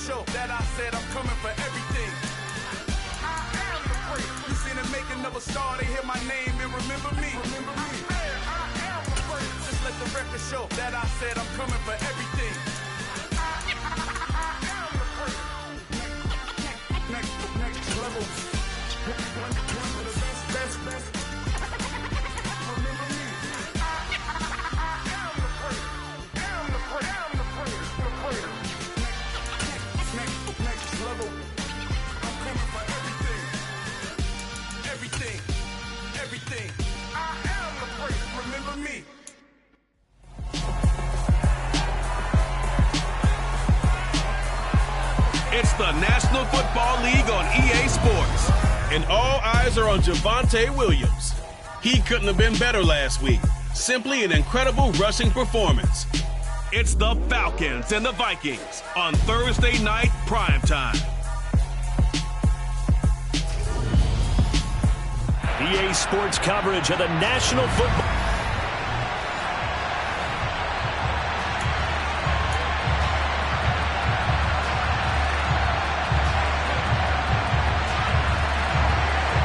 show that I said I'm coming for everything. I am the great. You seen it make another star, they hear my name and remember me. I am the great. Just let the record show that I said I'm coming for everything. I am the great. Next level. One of the best. Remember me. I am the great. Am the great. Next level. I'm coming for everything. Everything. I am the great. Remember me. It's the National Football League on EA Sports, and all eyes are on Javonte Williams. He couldn't have been better last week. Simply an incredible rushing performance. It's the Falcons and the Vikings on Thursday night primetime. EA Sports coverage of the National Football.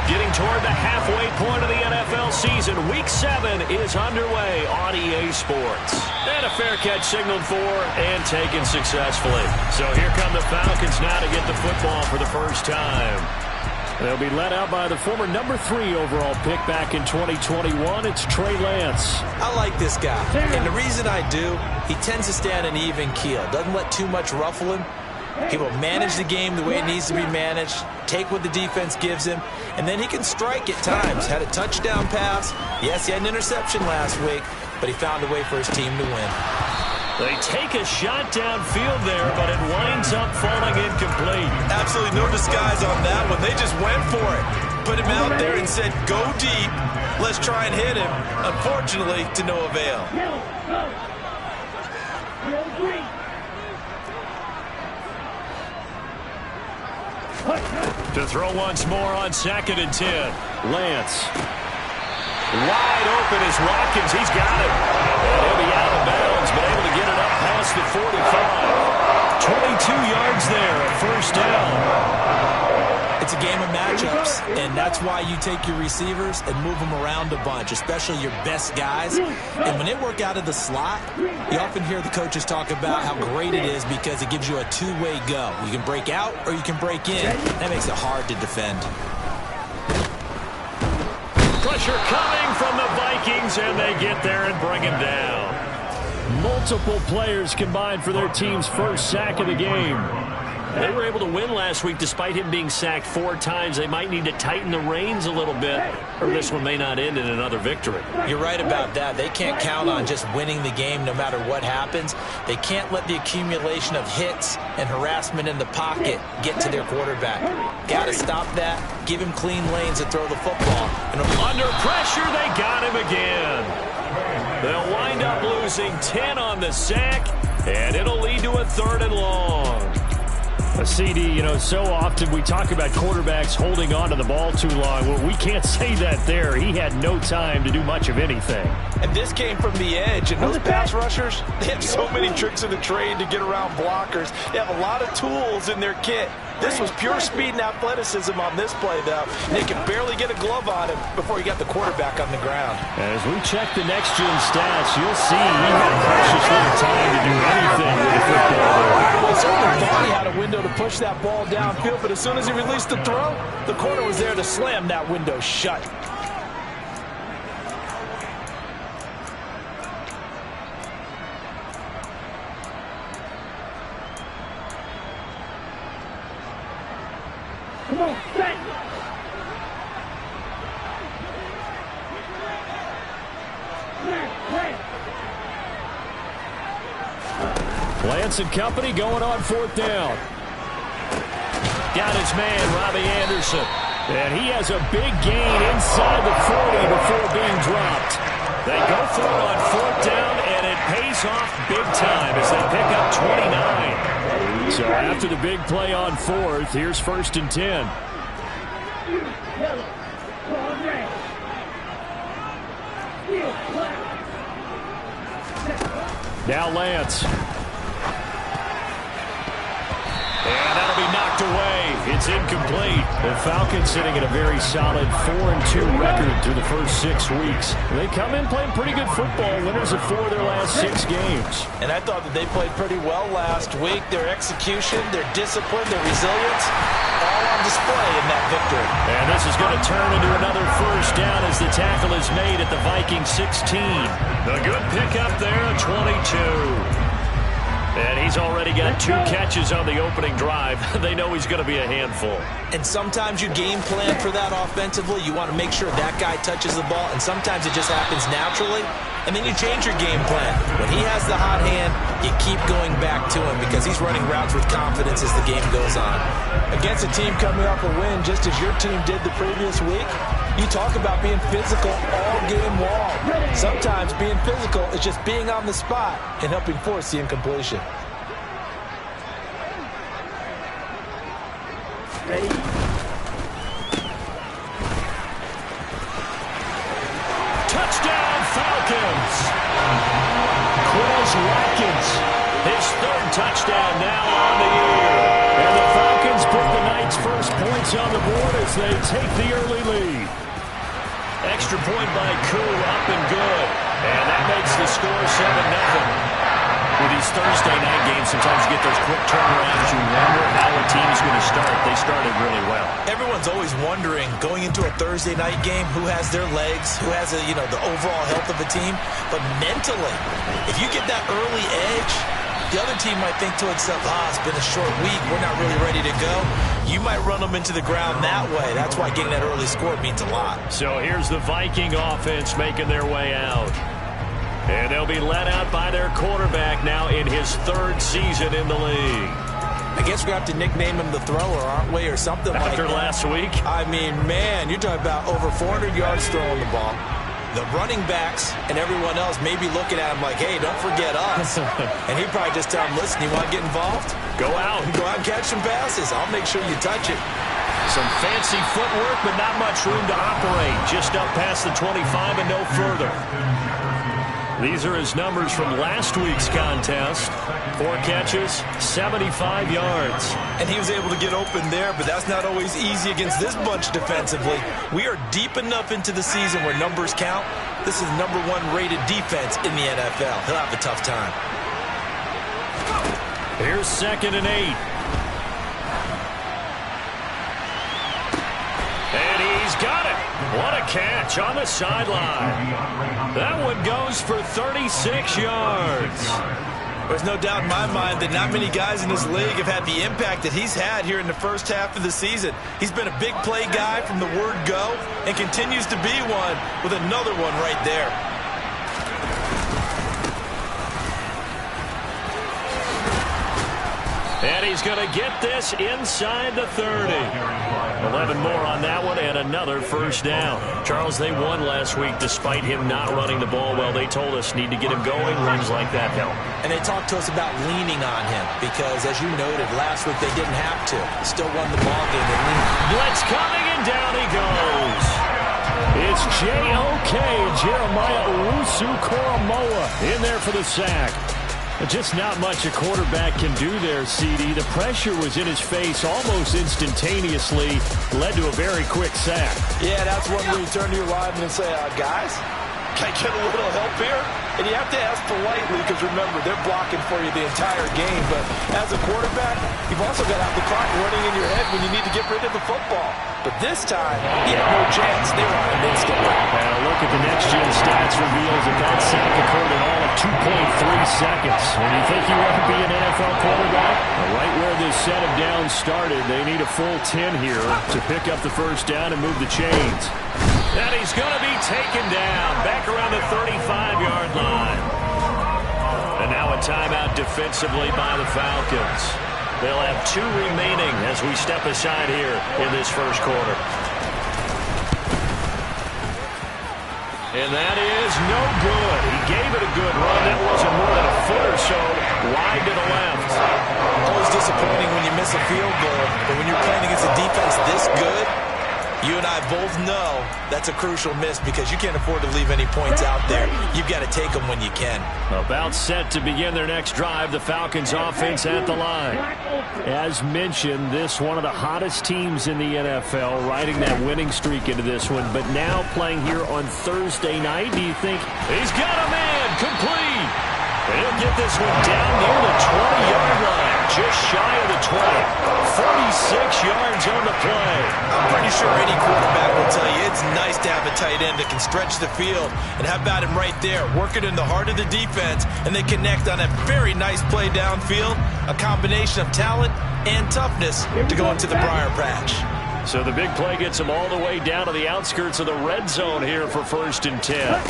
Getting toward the halfway point of the NFL season, Week 7 is underway on EA Sports. And a fair catch signaled for and taken successfully. So here come the Falcons now to get the football for the first time. They'll be led out by the former number 3 overall pick back in 2021. It's Trey Lance. I like this guy, and the reason I do, he tends to stay on an even keel. Doesn't let too much ruffle him. He will manage the game the way it needs to be managed, take what the defense gives him, and then he can strike at times. Had a touchdown pass. Yes, he had an interception last week, but he found a way for his team to win. They take a shot downfield there, but it winds up falling incomplete. Absolutely no disguise on that one. They just went for it. Put him out there and said, go deep. Let's try and hit him. Unfortunately, to no avail. To throw once more on 2nd and 10. Lance. Wide open is Watkins. He's got it. And he'll be out of bounds, but able to get it up past the 45. 22 yards there, a first down. It's a game of matchups, and that's why you take your receivers and move them around a bunch, especially your best guys. And when they work out of the slot, you often hear the coaches talk about how great it is because it gives you a two-way go. You can break out or you can break in. That makes it hard to defend. Pressure coming from the Vikings, and they get there and bring him down. Multiple players combined for their team's first sack of the game. They were able to win last week despite him being sacked 4 times. They might need to tighten the reins a little bit, or this one may not end in another victory. You're right about that. They can't count on just winning the game no matter what happens. They can't let the accumulation of hits and harassment in the pocket get to their quarterback. Got to stop that, give him clean lanes to throw the football. And under pressure, they got him again. They'll wind up losing 10 on the sack, and it'll lead to a 3rd and long. CD, you know, so often we talk about quarterbacks holding on to the ball too long. Well, we can't say that there. He had no time to do much of anything. And this came from the edge. And those pass rushers, they have so many tricks in the trade to get around blockers. They have a lot of tools in their kit. This was pure speed and athleticism on this play, though. They could barely get a glove on him before he got the quarterback on the ground. As we check the next-gen stats, you'll see he had precious little time to do anything with the football there. Well, certainly thought he had a window to push that ball downfield, but as soon as he released the throw, the corner was there to slam that window shut. Come on, set. Lance and company going on 4th down. Got his man, Robbie Anderson. And he has a big gain inside the 40 before being dropped. They go for it on 4th down, and it pays off big time as they pick up 29. So after the big play on 4th, here's 1st and 10. Now Lance. And It's incomplete. The Falcons sitting at a very solid 4-2 record through the first 6 weeks. They come in playing pretty good football, winners of 4 of their last 6 games. And I thought that they played pretty well last week. Their execution, their discipline, their resilience, all on display in that victory. And this is going to turn into another first down as the tackle is made at the Vikings 16. The good pickup there, 22. And he's already got 2 catches on the opening drive. They know he's going to be a handful. And sometimes you game plan for that offensively. You want to make sure that guy touches the ball, and sometimes it just happens naturally. And then you change your game plan. When he has the hot hand, you keep going back to him because he's running routes with confidence as the game goes on. Against a team coming off a win, just as your team did the previous week, you talk about being physical all game long. Sometimes being physical is just being on the spot and helping force the incompletion. Ready? Touchdown, Falcons! Quez Watkins, his 3rd touchdown now on the year. And the Falcons put the night's first points on the board as they take the early lead. Extra point by Koo, up and good. And that makes the score 7-0. With these Thursday night games, sometimes you get those quick turnarounds. You wonder how a team's going to start. They started really well. Everyone's always wondering, going into a Thursday night game, who has their legs, who has the overall health of a team. But mentally, if you get that early edge, the other team might think to itself, it's been a short week, we're not really ready to go. You might run them into the ground that way. That's why getting that early score means a lot. So here's the Viking offense making their way out. And they'll be led out by their quarterback now in his 3rd season in the league. I guess we have to nickname him the thrower, aren't we, or something like that. After last week? I mean, man, you're talking about over 400 yards throwing the ball. The running backs and everyone else may be looking at him like, hey, don't forget us. And he'd probably just tell him, listen, you want to get involved? Go out. Go out and catch some passes. I'll make sure you touch it. Some fancy footwork, but not much room to operate. Just up past the 25 and no further. These are his numbers from last week's contest. 4 catches, 75 yards. And he was able to get open there, but that's not always easy against this bunch defensively. We are deep enough into the season where numbers count. This is the #1 rated defense in the NFL. He'll have a tough time. Here's 2nd and 8. And he's got it. What a catch on the sideline. That one goes for 36 yards. There's no doubt in my mind that not many guys in this league have had the impact that he's had here in the first half of the season. He's been a big play guy from the word go and continues to be one with another one right there. And he's going to get this inside the 30. 11 more on that one and another first down. Charles, they won last week despite him not running the ball well. They told us need to get him going. Runs like that help. And they talked to us about leaning on him because, as you noted, last week they didn't have to. Still won the ball game. Blitz coming and down he goes. It's J.O.K. Jeremiah Owusu-Koramoah in there for the sack. Just not much a quarterback can do there, CD. The pressure was in his face almost instantaneously, led to a very quick sack. Yeah, that's one where you turn to your lineman and say, guys, can I get a little help here? And you have to ask politely because, remember, they're blocking for you the entire game. But as a quarterback, you've also got to have the clock running in your head when you need to get rid of the football. But this time, he had no chance. They were on him instantly. And a look at the next-gen stats reveals that sack occurred in all of 2.3 seconds. When you think you want to be an NFL quarterback, right where this set of downs started, they need a full 10 here to pick up the first down and move the chains. And he's going to be taken down back around the 35-yard line. And now a timeout defensively by the Falcons. They'll have 2 remaining as we step aside here in this first quarter. And that is no good. He gave it a good run. That wasn't more than a foot or so wide to the left. Always disappointing when you miss a field goal, but when you're playing against a defense this good, You and I both know that's a crucial miss because you can't afford to leave any points out there. You've got to take them when you can. About set to begin their next drive, the Falcons offense at the line. As mentioned, this one of the hottest teams in the NFL, riding that winning streak into this one, but now playing here on Thursday night. Do you think he's got a man complete? He'll get this one down near the 20-yard line, just shy of the 20. 46 yards on the play. I'm pretty sure any quarterback will tell you it's nice to have a tight end that can stretch the field. And how about him right there, working in the heart of the defense, and they connect on a very nice play downfield. A combination of talent and toughness to go into the briar patch. So the big play gets them all the way down to the outskirts of the red zone here for 1st and 10.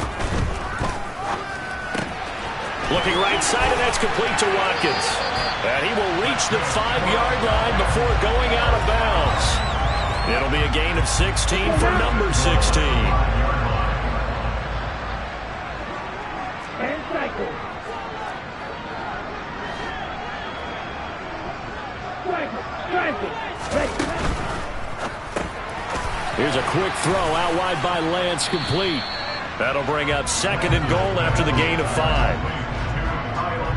Looking right side, and that's complete to Watkins. And he will reach the 5-yard line before going out of bounds. It'll be a gain of 16 for number 16. Here's a quick throw out wide by Lance, complete. That'll bring up 2nd and goal after the gain of 5.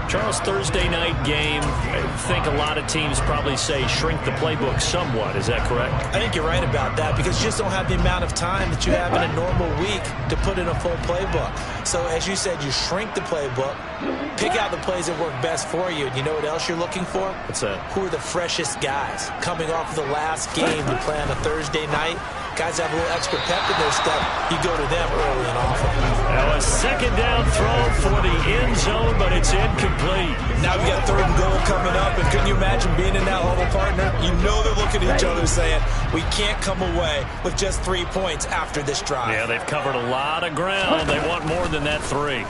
Charles, Thursday night game, I think a lot of teams probably say shrink the playbook somewhat. Is that correct? I think you're right about that because you just don't have the amount of time that you have in a normal week to put in a full playbook. So as you said, you shrink the playbook, pick out the plays that work best for you. And you know what else you're looking for? What's that? Who are the freshest guys coming off of the last game to play on a Thursday night? Guys have a little extra pep in their step. You go to them early and often. Now a 2nd down throw for the end zone, but it's incomplete. Now we got 3rd and goal coming up, and couldn't you imagine being in that huddle, partner? You know they're looking at each other saying, we can't come away with just 3 points after this drive. Yeah, they've covered a lot of ground. They want more than that 3.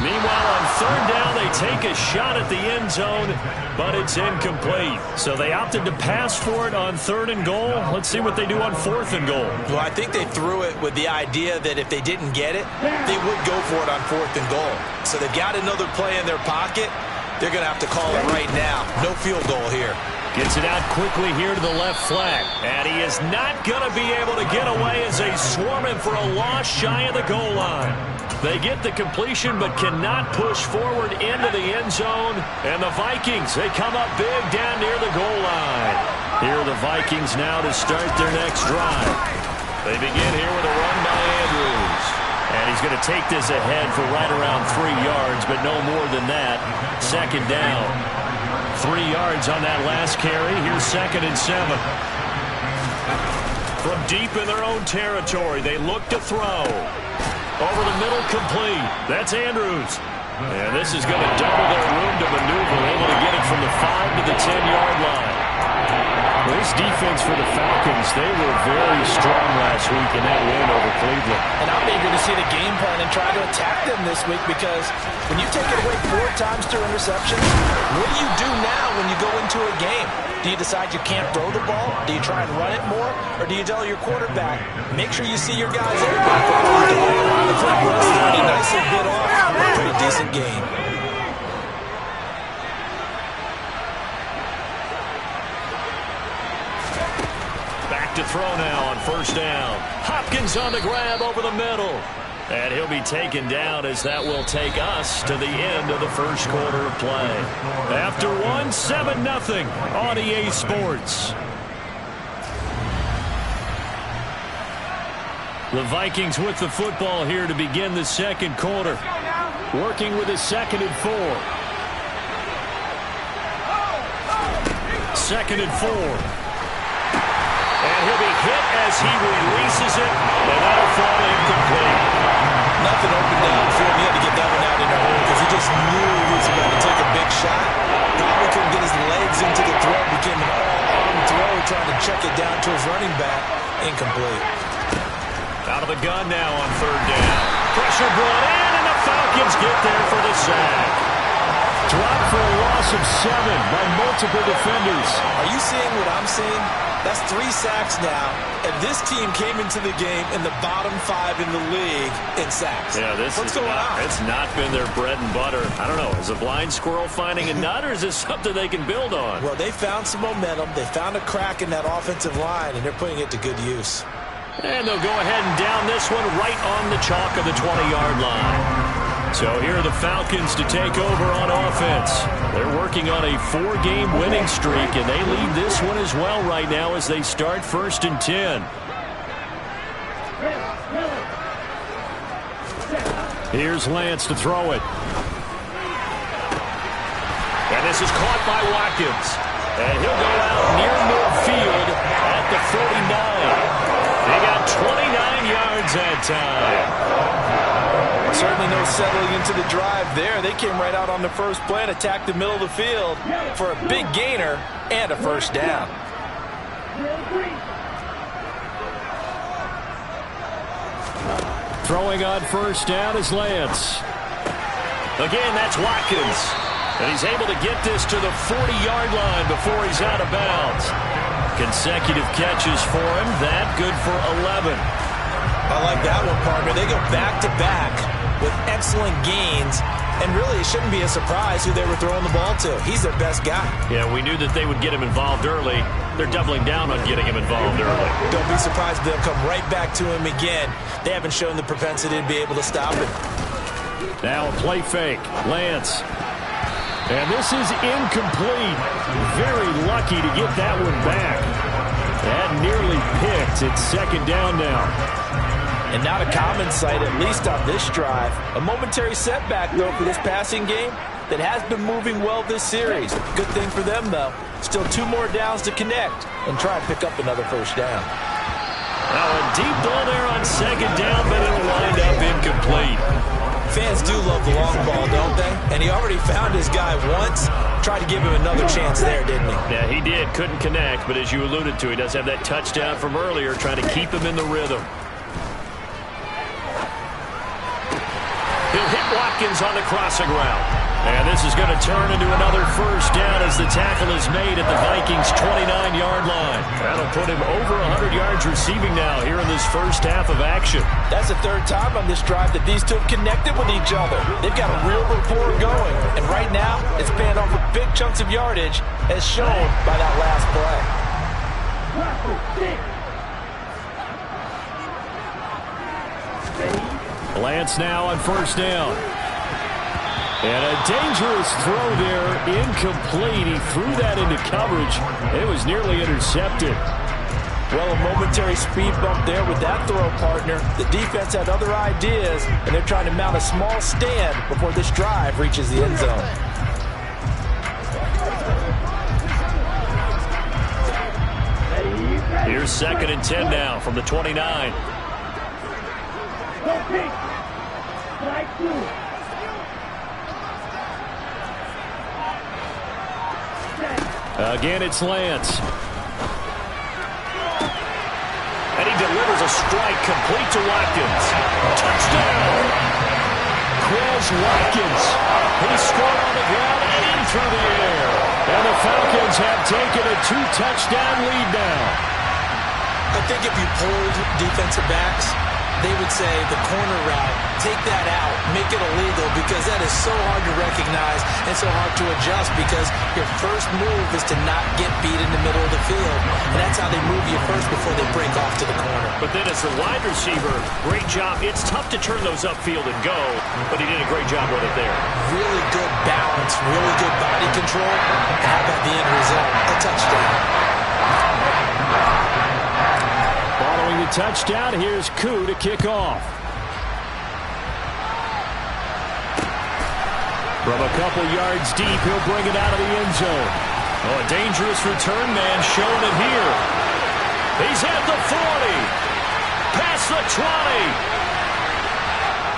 Meanwhile, on 3rd down, they take a shot at the end zone, but it's incomplete. So they opted to pass for it on 3rd and goal. Let's see what they do on 4th and goal. Well, I think they threw it with the idea that if they didn't get it, they would go for it on 4th and goal. So they've got another play in their pocket. They're going to have to call it right now. No field goal here. Gets it out quickly here to the left flat. And he is not going to be able to get away as they swarm him for a loss shy of the goal line. They get the completion but cannot push forward into the end zone. And the Vikings, they come up big down near the goal line. Here are the Vikings now to start their next drive. They begin here with a run by Andrews. And he's going to take this ahead for right around 3 yards, but no more than that. 2nd down. 3 yards on that last carry. Here's 2nd and 7. From deep in their own territory, they look to throw. Over the middle, complete. That's Andrews. And this is going to double their room to maneuver, able to get it from the 5 to the 10-yard line. This defense for the Falcons, they were very strong last week in that win over Cleveland. And I'm eager to see the game plan and try to attack them this week because when you take it away 4 times through interception, what do you do now when you go into a game? Do you decide you can't throw the ball? Do you try and run it more? Or do you tell your quarterback, make sure you see your guys everywhere for all the way? The front was pretty nicely bit off. Pretty decent game. To throw now on 1st down. Hopkins on the grab over the middle. And he'll be taken down as that will take us to the end of the 1st quarter of play. After 1, 7-0 on EA Sports. The Vikings with the football here to begin the 2nd quarter. Working with a 2nd and 4. 2nd and 4. And he'll be hit as he releases it, and that'll fall incomplete. Nothing open downfield. He had to get that one out in a hurry because he just knew he was about to take a big shot. Probably couldn't get his legs into the throw. Became an all-arm throw, trying to check it down to his running back. Incomplete. Out of the gun now on 3rd down. Pressure brought in, and the Falcons get there for the sack. dropped for a loss of 7 by multiple defenders. Are you seeing what I'm seeing? That's 3 sacks now, and this team came into the game in the bottom 5 in the league in sacks. Yeah, what's going on? It's not been their bread and butter. I don't know. Is a blind squirrel finding a nut, or is this something they can build on? Well, they found some momentum. They found a crack in that offensive line, and they're putting it to good use. And they'll go ahead and down this one right on the chalk of the 20-yard line. So here are the Falcons to take over on offense. They're working on a 4-game winning streak, and they lead this one as well right now as they start 1st and 10. Here's Lance to throw it. And this is caught by Watkins. And he'll go out near midfield at the 49. They got 29 yards that time. Certainly no settling into the drive there. They came right out on the first play and attacked the middle of the field for a big gainer and a first down. Throwing on first down is Lance. Again, that's Watkins. And he's able to get this to the 40-yard line before he's out of bounds. Consecutive catches for him. That good for 11. I like that one, partner. They go back-to-back with excellent gains. And really, it shouldn't be a surprise who they were throwing the ball to. He's their best guy. Yeah, we knew that they would get him involved early. They're doubling down on getting him involved early. Don't be surprised if they'll come right back to him again. They haven't shown the propensity to be able to stop him. Now a play fake. Lance. And this is incomplete. Very lucky to get that one back. That nearly picked. It's 2nd down now. And not a common sight, at least on this drive. A momentary setback, though, for this passing game that has been moving well this series. Good thing for them, though. Still 2 more downs to connect and try and pick up another first down. Now a deep ball there on 2nd down, but it'll wind up incomplete. Fans do love the long ball, don't they? And he already found his guy once. Tried to give him another chance there, didn't he? Yeah, he did. Couldn't connect, but as you alluded to, he does have that touchdown from earlier, trying to keep him in the rhythm. He'll hit Watkins on the crossing route. And this is going to turn into another first down as the tackle is made at the Vikings' 29-yard line. That'll put him over 100 yards receiving now here in this first half of action. That's the 3rd time on this drive that these two have connected with each other. They've got a real rapport going. And right now, it's paying off with big chunks of yardage, as shown by that last play. Lance now on first down. And a dangerous throw there, incomplete. He threw that into coverage. It was nearly intercepted. Well, a momentary speed bump there with that throw, partner. The defense had other ideas, and they're trying to mount a small stand before this drive reaches the end zone. Here's 2nd and 10 now from the 29. Again, it's Lance. And he delivers a strike complete to Watkins. Touchdown! Quez Watkins. He scored on the ground and in through the air. And the Falcons have taken a 2-touchdown lead now. I think if you polled defensive backs, they would say the corner route, take that out, make it illegal, because that is so hard to recognize and so hard to adjust, because your first move is to not get beat in the middle of the field. And that's how they move you first before they break off to the corner. But then as the wide receiver, great job. It's tough to turn those upfield and go, but he did a great job with it there. Really good balance, really good body control. And how about the end result? A touchdown. Following the touchdown, here's Koo to kick off. From a couple yards deep, he'll bring it out of the end zone. Oh, a dangerous return man showing it here. He's at the 40, past the 20,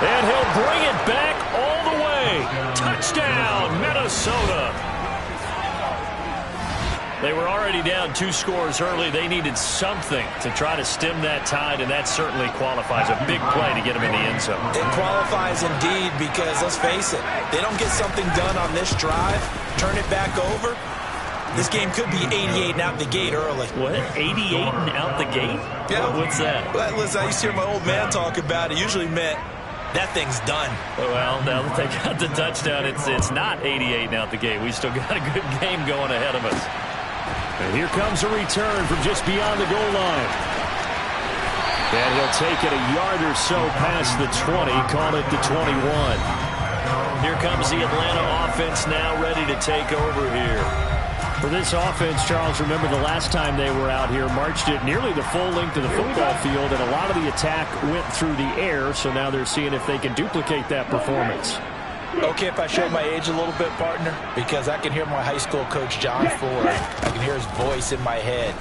and he'll bring it back all the way. Touchdown, Minnesota. They were already down 2 scores early. They needed something to try to stem that tide, and that certainly qualifies. A big play to get them in the end zone. It qualifies indeed because, let's face it, they don't get something done on this drive, turn it back over, this game could be 88 and out the gate early. What? 88 and out the gate? Yeah. What's that? Well, listen, I used to hear my old man talk about it. Usually meant that thing's done. Well, now that they got the touchdown, it's not 88 and out the gate. We still got a good game going ahead of us. And here comes a return from just beyond the goal line. And he'll take it a yard or so past the 20, call it the 21. Here comes the Atlanta offense now ready to take over here. For this offense, Charles, remember the last time they were out here, marched it nearly the full length of the football field, and a lot of the attack went through the air, so now they're seeing if they can duplicate that performance. Okay, if I show my age a little bit, partner, because I can hear my high school coach, John Ford. I can hear his voice in my head.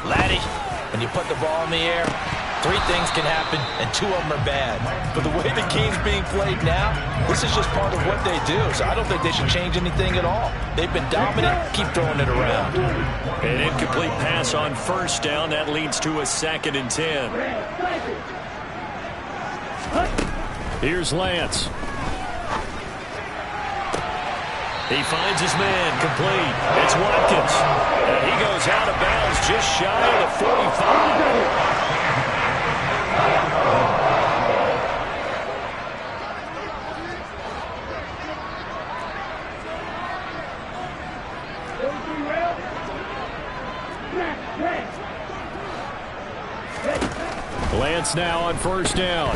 Laddie, when you put the ball in the air, 3 things can happen, and 2 of them are bad. But the way the game's being played now, this is just part of what they do. So I don't think they should change anything at all. They've been dominant. Keep throwing it around. An incomplete pass on first down. That leads to a 2nd and 10. Here's Lance. He finds his man, complete. It's Watkins. And he goes out of bounds just shy of the 45. Lance now on first down.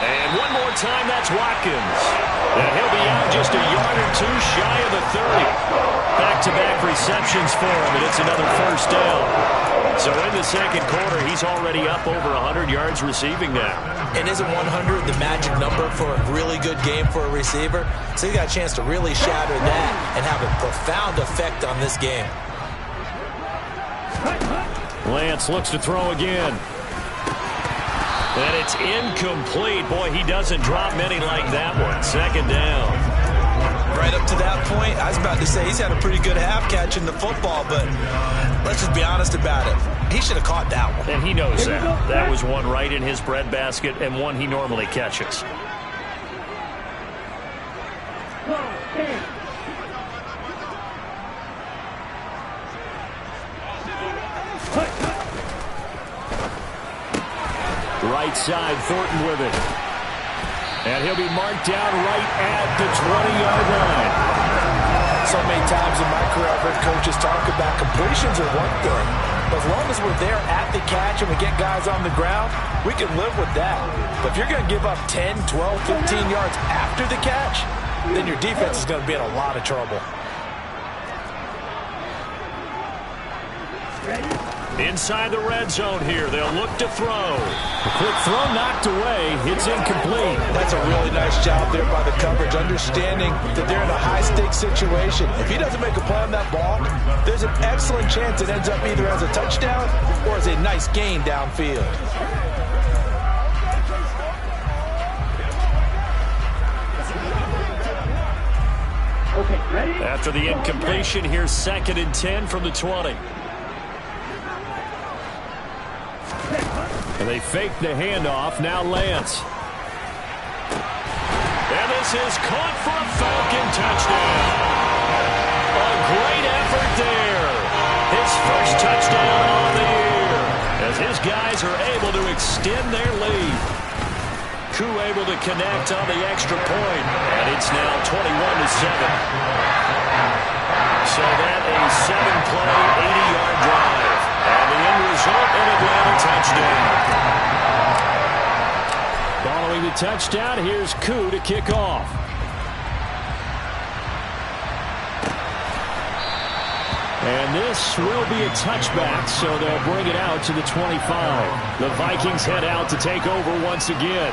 And one more time, that's Watkins. And he'll be out just a yard or 2 shy of the 30. Back-to-back receptions for him, and it's another first down. So in the second quarter, he's already up over 100 yards receiving now. And isn't 100 the magic number for a really good game for a receiver? So you got a chance to really shatter that and have a profound effect on this game. Lance looks to throw again. And it's incomplete. Boy, he doesn't drop many like that one. 2nd down. Right up to that point, I was about to say he's had a pretty good half catching the football, but let's just be honest about it. He should have caught that one. And he knows that. That was one right in his breadbasket and one he normally catches. Right side, Thornton with it. And he'll be marked down right at the 20-yard line. So many times in my career, I've heard coaches talk about completions are one thing. But as long as we're there at the catch and we get guys on the ground, we can live with that. But if you're going to give up 10, 12, 15 yards after the catch, then your defense is going to be in a lot of trouble. Inside the red zone here, they'll look to throw. A quick throw knocked away. It's incomplete. That's a really nice job there by the coverage, understanding that they're in a high-stakes situation. If he doesn't make a play on that ball, there's an excellent chance it ends up either as a touchdown or as a nice gain downfield. After the incompletion, here's 2nd and 10 from the 20. And they fake the handoff. Now Lance. And this is caught for a Falcon touchdown. A great effort there. His first touchdown on the year. As his guys are able to extend their lead. Koo able to connect on the extra point. And it's now 21-7. So that a 7-play, 80-yard drive. And the end result, an Atlanta touchdown. Following the touchdown, here's Koo to kick off. And this will be a touchback, so they'll bring it out to the 25. The Vikings head out to take over once again.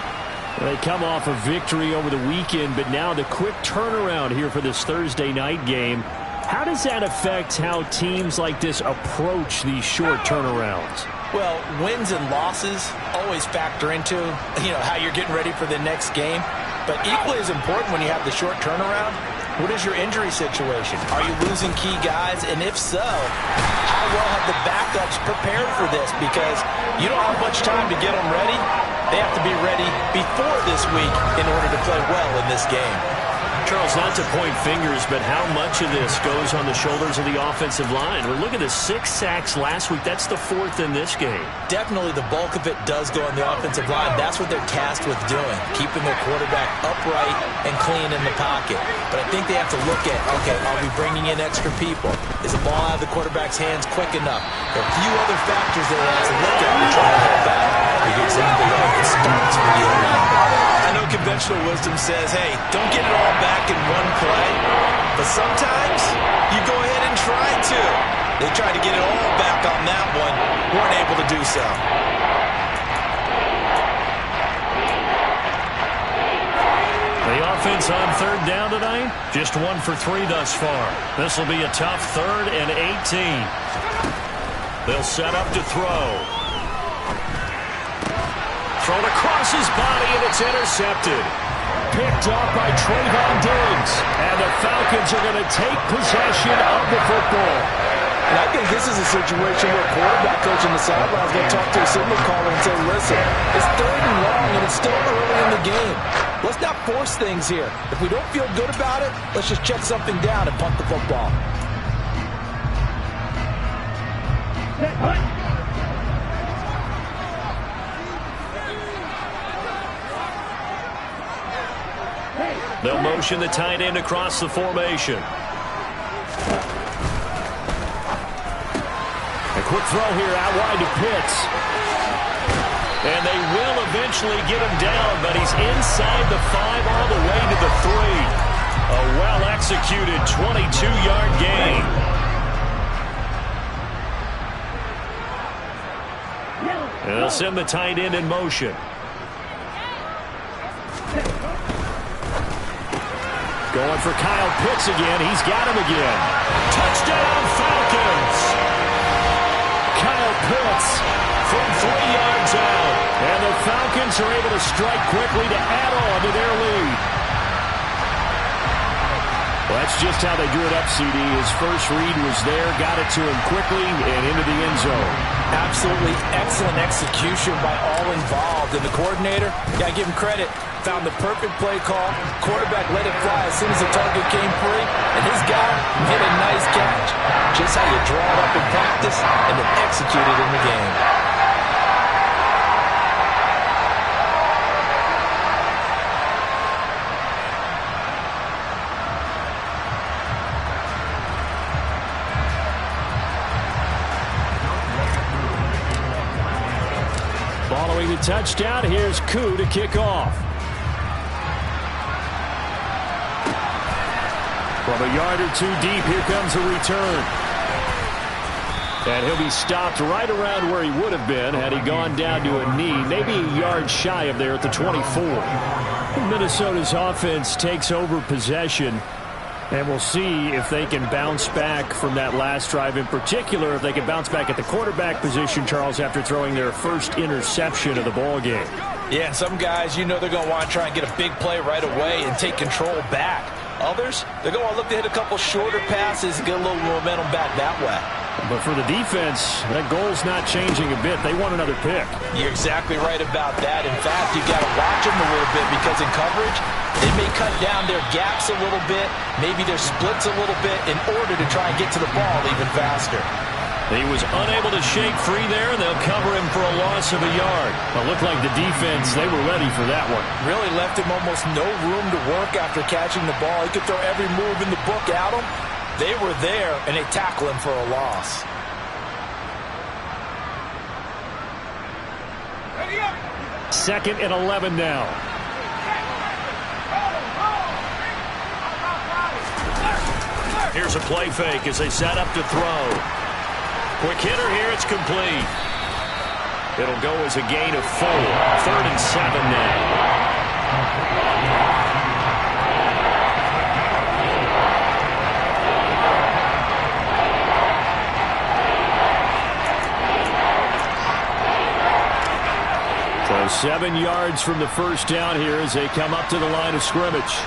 They come off a victory over the weekend, but now the quick turnaround here for this Thursday night game. How does that affect how teams like this approach these short turnarounds? Well, wins and losses always factor into, how you're getting ready for the next game. But equally as important when you have the short turnaround What is your injury situation? Are you losing key guys? And if so, how well have the backups prepared for this? Because you don't have much time to get them ready. They have to be ready before this week in order to play well in this game. Charles, not to point fingers, but how much of this goes on the shoulders of the offensive line? Well, look at the 6 sacks last week. That's the 4th in this game. Definitely the bulk of it does go on the offensive line. That's what they're tasked with doing, keeping their quarterback upright and clean in the pocket. But I think they have to look at, okay, are we bringing in extra people? Is the ball out of the quarterback's hands quick enough? There are a few other factors they have to look at to try to help out. Because it starts with the O-line. I know conventional wisdom says, hey, don't get it all back in one play. But sometimes you go ahead and try to. They tried to get it all back on that one. Weren't able to do so. The offense on 3rd down tonight, just 1 for 3 thus far. This will be a tough 3rd and 18. They'll set up to throw. Thrown across his body, and it's intercepted. Picked off by Trayvon Diggs. And the Falcons are going to take possession of the football. And I think this is a situation where a quarterback coach on the sideline is going to talk to a signal caller and say, listen, it's 3rd and long, and it's still early in the game. Let's not force things here. If we don't feel good about it, let's just check something down and punt the football. They'll motion the tight end across the formation. A quick throw here out wide to Pitts. And they will eventually get him down, but he's inside the 5 all the way to the 3. A well-executed 22-yard gain. And they'll send the tight end in motion. Going for Kyle Pitts again. He's got him again. Touchdown, Falcons! Kyle Pitts from 3 yards out. And the Falcons are able to strike quickly to add on to their lead. Well, that's just how they drew it up, CD. His first read was there, got it to him quickly and into the end zone. Absolutely excellent execution by all involved. And the coordinator, got to give him credit, found the perfect play call. Quarterback let it fly as soon as the target came free. And his guy hit a nice catch. Just how you draw it up in practice and then execute it in the game. Following the touchdown, here's Koo to kick off. From a yard or 2 deep, here comes a return. And he'll be stopped right around where he would have been had he gone down to a knee, maybe a yard shy of there at the 24. Minnesota's offense takes over possession. And we'll see if they can bounce back from that last drive, in particular, if they can bounce back at the quarterback position, Charles, after throwing their first interception of the ball game. Yeah, some guys, you know they're going to want to try and get a big play right away and take control back. Others, they're going to look to hit a couple shorter passes and get a little momentum back that way. But for the defense, that goal's not changing a bit. They want another pick. You're exactly right about that. In fact, you've got to watch them a little bit because in coverage, they may cut down their gaps a little bit, maybe their splits a little bit in order to try and get to the ball even faster. He was unable to shake free there, and they'll cover him for a loss of a yard. It looked like the defense, they were ready for that one. Really left him almost no room to work after catching the ball. He could throw every move in the book at him. They were there, and they tackle him for a loss. Second and 11 now. Here's a play fake as they set up to throw. Quick hitter here, it's complete. It'll go as a gain of 4. 3rd and 7 now. So 7 yards from the first down here as they come up to the line of scrimmage.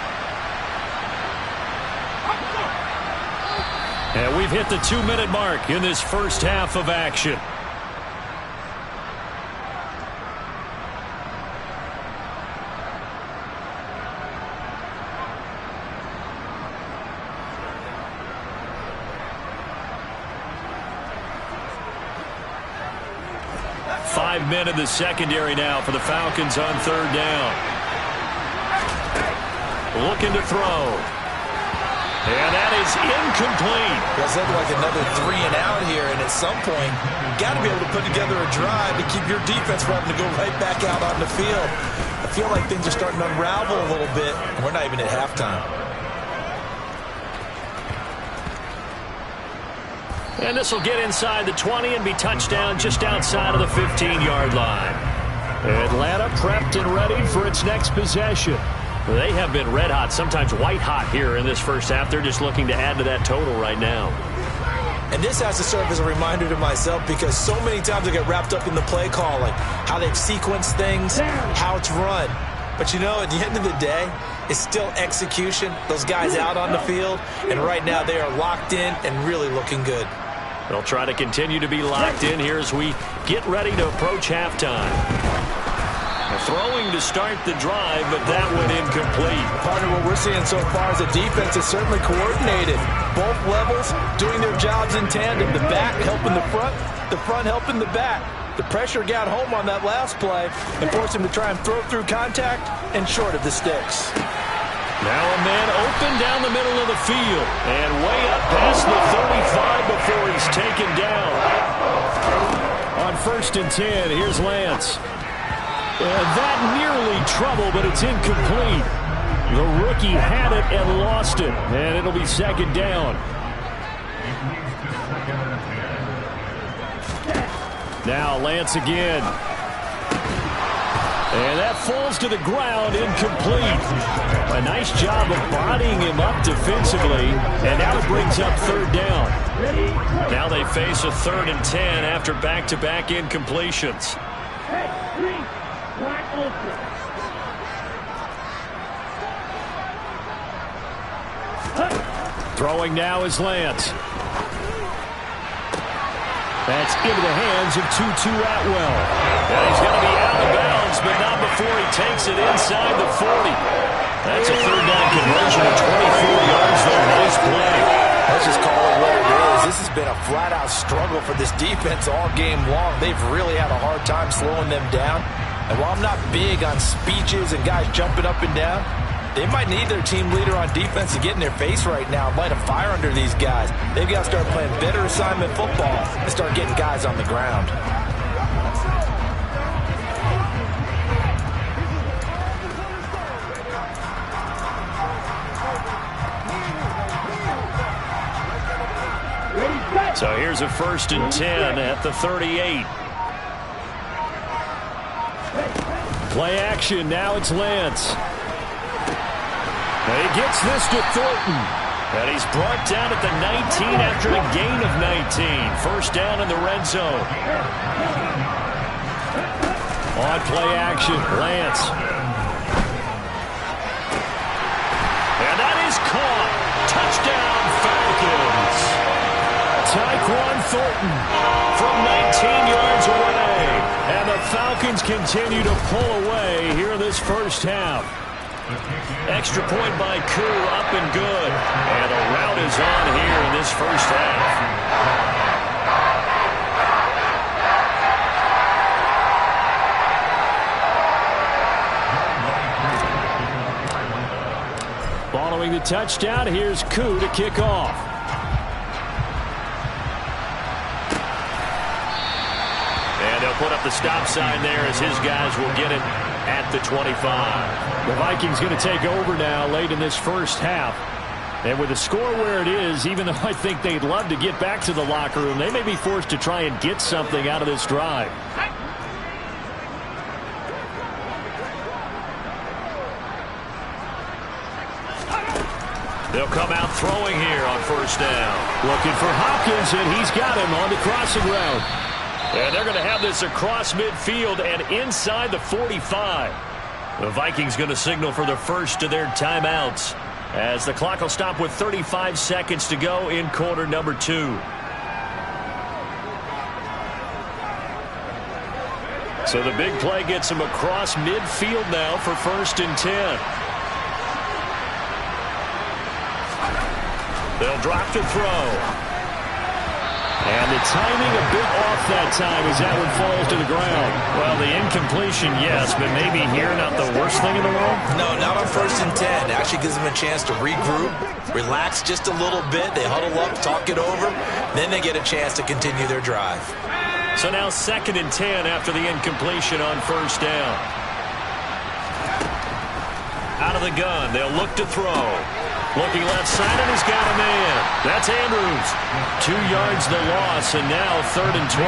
And we've hit the 2-minute mark in this first half of action. Five men in the secondary now for the Falcons on third down. Looking to throw. And that is incomplete. Does look like another 3 and out here, and at some point, you got to be able to put together a drive to keep your defense from having to go right back out on the field. I feel like things are starting to unravel a little bit, and we're not even at halftime. And this will get inside the 20 and be touchdown just outside of the 15-yard line. Atlanta prepped and ready for its next possession. They have been red hot, sometimes white hot here in this first half. They're just looking to add to that total right now. And this has to serve as a reminder to myself because so many times I get wrapped up in the play calling, how they've sequenced things, how it's run. But, you know, at the end of the day, it's still execution. Those guys out on the field, and right now they are locked in and really looking good. They'll try to continue to be locked in here as we get ready to approach halftime. Throwing to start the drive, but that went incomplete. Partner, what we're seeing so far is the defense is certainly coordinated. Both levels doing their jobs in tandem. The back helping the front helping the back. The pressure got home on that last play and forced him to try and throw through contact and short of the sticks. Now a man open down the middle of the field and way up past the 35 before he's taken down. On 1st and 10, here's Lance. And that nearly trouble, but it's incomplete. The rookie had it and lost it, and it'll be 2nd down. Now Lance again. And that falls to the ground, incomplete. A nice job of bodying him up defensively, and now it brings up 3rd down. Now they face a 3rd and 10 after back-to-back incompletions. Throwing now is Lance. That's into the hands of Tutu Atwell. And he's going to be out of bounds, but not before he takes it inside the 40. That's a 3rd down conversion of 24 yards, though. Nice play. Let's just call it what it is. This has been a flat-out struggle for this defense all game long. They've really had a hard time slowing them down. And while I'm not big on speeches and guys jumping up and down, they might need their team leader on defense to get in their face right now and light a fire under these guys. They've got to start playing better assignment football and start getting guys on the ground. So here's a 1st and 10 at the 38. Play action. Now it's Lance. And he gets this to Thornton. And he's brought down at the 19 after a gain of 19. 1st down in the red zone. On play action, Lance. And that is caught. Touchdown, Falcons. Tyquan Thornton from 19 yards away. And the Falcons continue to pull away here in this first half. Extra point by Koo, up and good. And a rout is on here in this first half. Following the touchdown, here's Koo to kick off. And they'll put up the stop sign there as his guys will get it at the 25. The Vikings going to take over now late in this first half. And with the score where it is, even though I think they'd love to get back to the locker room, they may be forced to try and get something out of this drive. They'll come out throwing here on 1st down. Looking for Hopkins, and he's got him on the crossing route. And they're going to have this across midfield and inside the 45. The Vikings going to signal for the first of their timeouts. as the clock will stop with 35 seconds to go in quarter number 2. So the big play gets him across midfield now for 1st and 10. They'll drop to throw. And the timing a bit off that time as that one falls to the ground. Well, the incompletion, yes, but maybe here not the worst thing in the world? No, not on 1st and 10. It actually gives them a chance to regroup, relax just a little bit. They huddle up, talk it over. Then they get a chance to continue their drive. So now 2nd and 10 after the incompletion on 1st down. Out of the gun, they'll look to throw. Looking left side, and he's got a man. That's Andrews. 2 yards the loss, and now 3rd and 12.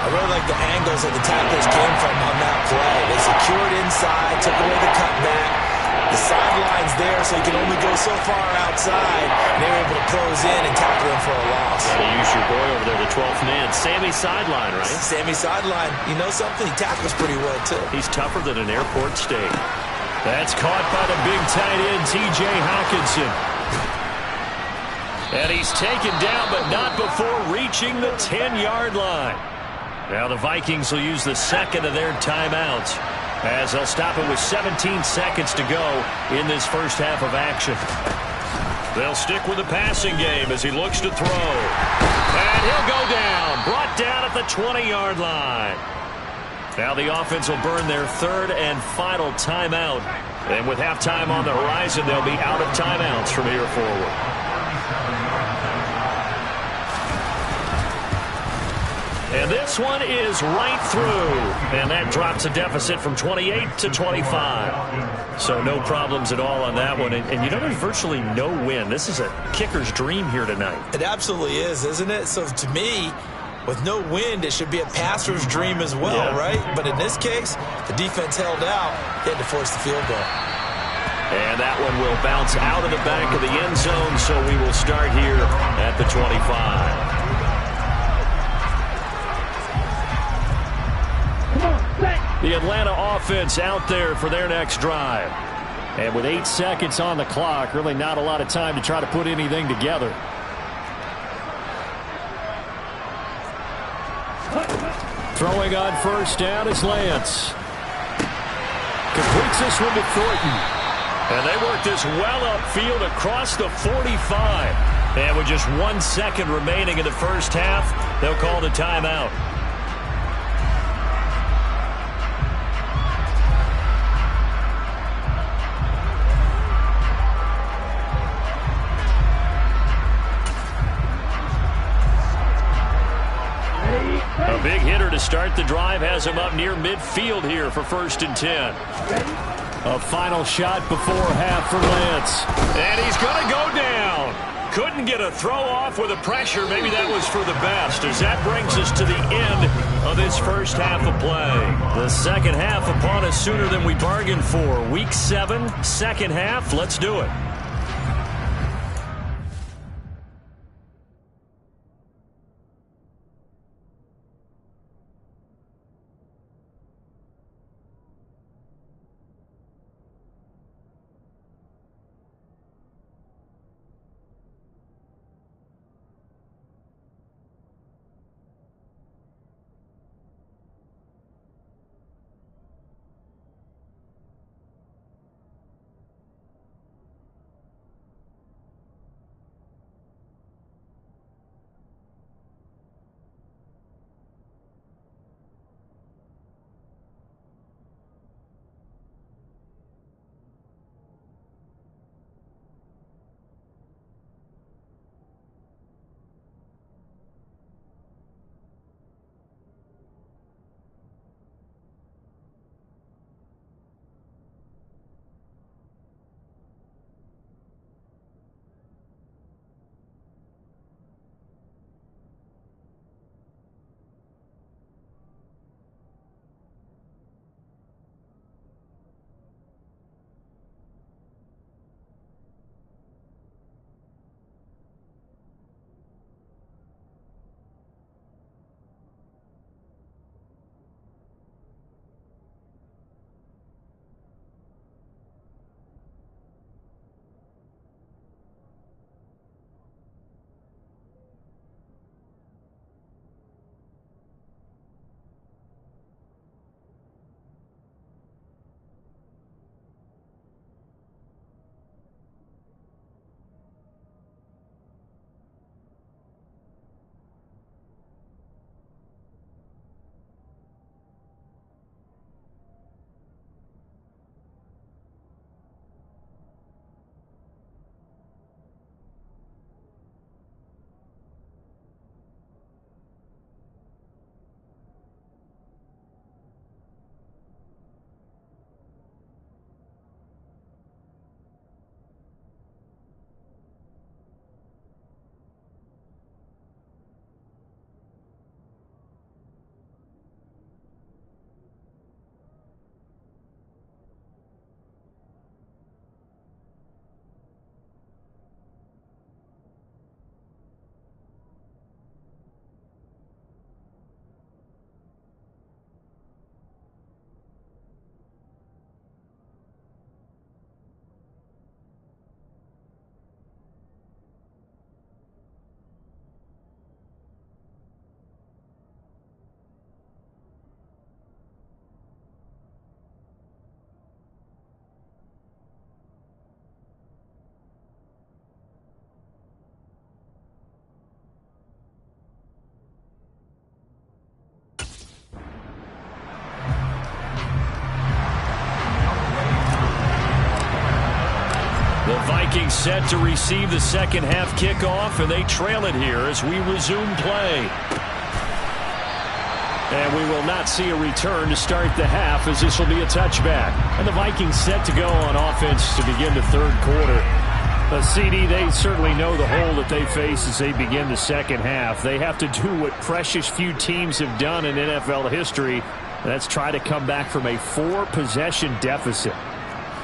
I really like the angles that the tacklers came from on that play. They secured inside, took away the cutback. The sideline's there, so you can only go so far outside. And they were able to close in and tackle him for a loss. Got to use your boy over there, the 12th man. Sammy Sideline, right? Sammy Sideline. You know something? He tackles pretty well, too. He's tougher than an airport steak. That's caught by the big tight end, T.J. Hawkinson. And he's taken down, but not before reaching the 10-yard line. Now the Vikings will use the 2nd of their timeouts, as they'll stop it with 17 seconds to go in this first half of action. They'll stick with the passing game as he looks to throw. And he'll go down, brought down at the 20-yard line. Now the offense will burn their 3rd and final timeout. And with halftime on the horizon, they'll be out of timeouts from here forward. And this one is right through. And that drops a deficit from 28 to 25. So no problems at all on that one. And you know, there's virtually no win. This is a kicker's dream here tonight. It absolutely is, isn't it? So to me, with no wind, it should be a passer's dream as well, right? But in this case, the defense held out. They had to force the field goal. And that one will bounce out of the back of the end zone, so we will start here at the 25. The Atlanta offense out there for their next drive. And with 8 seconds on the clock, really not a lot of time to try to put anything together. Throwing on 1st down is Lance. Completes this one to Thornton. And they work this well upfield across the 45. And with just 1 second remaining in the first half, they'll call the timeout. A big hitter to start the drive has him up near midfield here for 1st and 10. A final shot before half for Lance. And he's going to go down. Couldn't get a throw off with the pressure. Maybe that was for the best, as that brings us to the end of this first half of play. The second half upon us sooner than we bargained for. Week 7, second half. Let's do it. Vikings set to receive the second half kickoff, and they trail it here as we resume play. And we will not see a return to start the half, as this will be a touchback. And the Vikings set to go on offense to begin the third quarter. CD, they certainly know the hole that they face as they begin the second half. They have to do what precious few teams have done in NFL history. That's try to come back from a 4-possession deficit.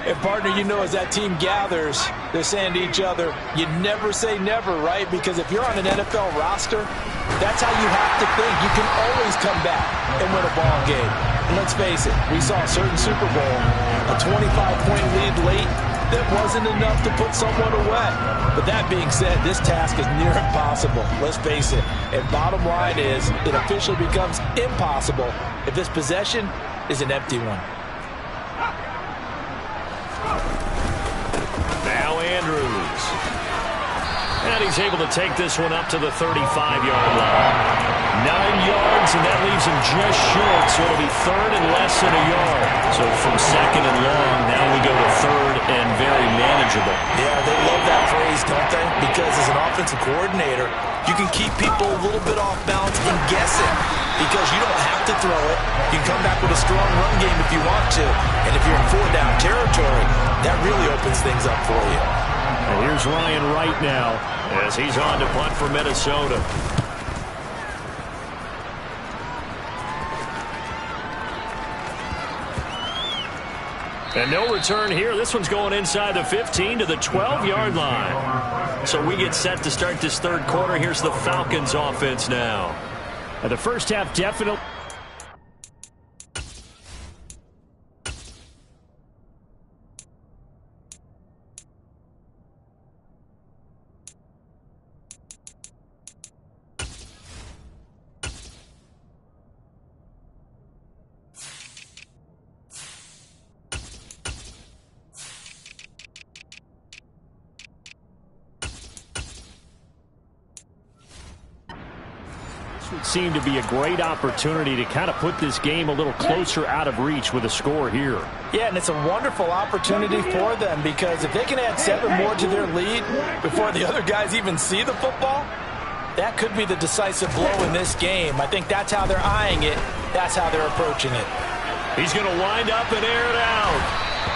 And, partner, you know, as that team gathers, they're saying to each other, you never say never, right? Because if you're on an NFL roster, that's how you have to think. You can always come back and win a ball game. And let's face it, we saw a certain Super Bowl, a 25-point lead late that wasn't enough to put someone away. But that being said, this task is near impossible. Let's face it. And bottom line is, it officially becomes impossible if this possession is an empty one. Now Andrews. And he's able to take this one up to the 35-yard line. 9 yards, and that leaves him just short, so it'll be third and less than a yard. So from second and long, now we go to third and very manageable. Yeah, they love that phrase, don't they? Because as an offensive coordinator, you can keep people a little bit off balance and guessing because you don't have to throw it. You can come back with a strong run game if you want to. And if you're in 4-down territory, that really opens things up for you. And here's Ryan Wright now as he's on to punt for Minnesota. And no return here. This one's going inside the 15 to the 12-yard line. So we get set to start this third quarter. Here's the Falcons offense now. And the first half definitely... would seem to be a great opportunity to kind of put this game a little closer out of reach with a score here. Yeah, and it's a wonderful opportunity for them because if they can add 7 more to their lead before the other guys even see the football, that could be the decisive blow in this game. I think that's how they're eyeing it. That's how they're approaching it. He's going to wind up and air it out.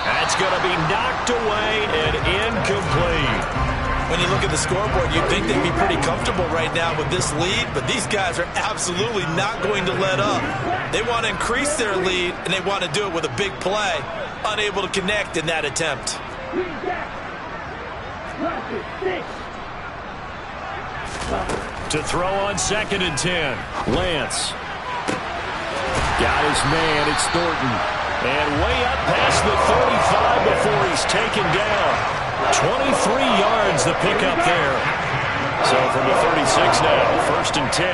That's going to be knocked away and incomplete. When you look at the scoreboard, you'd think they'd be pretty comfortable right now with this lead, but these guys are absolutely not going to let up. They want to increase their lead, and they want to do it with a big play. Unable to connect in that attempt. To throw on 2nd and 10. Lance. Got his man. It's Thornton. And way up past the 35 before he's taken down. 23 yards the pickup there. So from the 36 now, 1st and 10.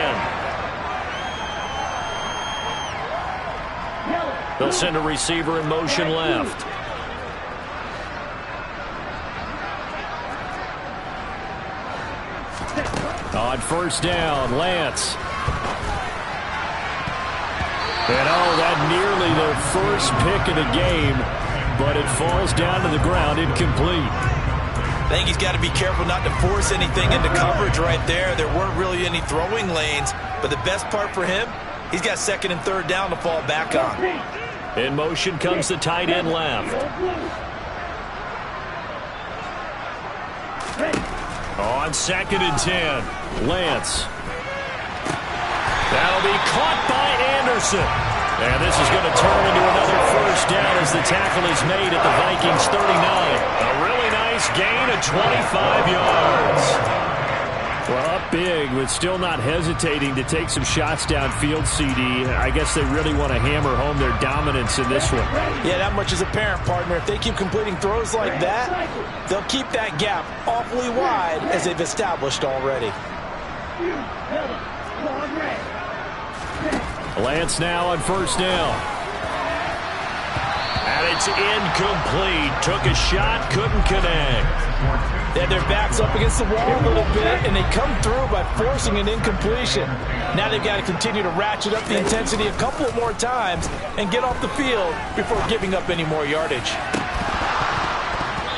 They'll send a receiver in motion left. On 1st down, Lance. And that nearly their first pick of the game, but it falls down to the ground incomplete. I think he's got to be careful not to force anything into coverage right there. There weren't really any throwing lanes, but the best part for him, he's got 2nd and 3rd down to fall back on. In motion comes the tight end left. On 2nd and 10, Lance. That'll be caught by Anderson. And this is going to turn into another 1st down as the tackle is made at the Vikings 39. A really nice gain of 25 yards. Well, up big, but still not hesitating to take some shots downfield, CD. I guess they really want to hammer home their dominance in this one. Yeah, that much is apparent, partner. If they keep completing throws like that, they'll keep that gap awfully wide as they've established already. Lance now on 1st down. And it's incomplete. Took a shot, couldn't connect. They had their backs up against the wall a little bit, and they come through by forcing an incompletion. Now they've got to continue to ratchet up the intensity a couple of more times and get off the field before giving up any more yardage.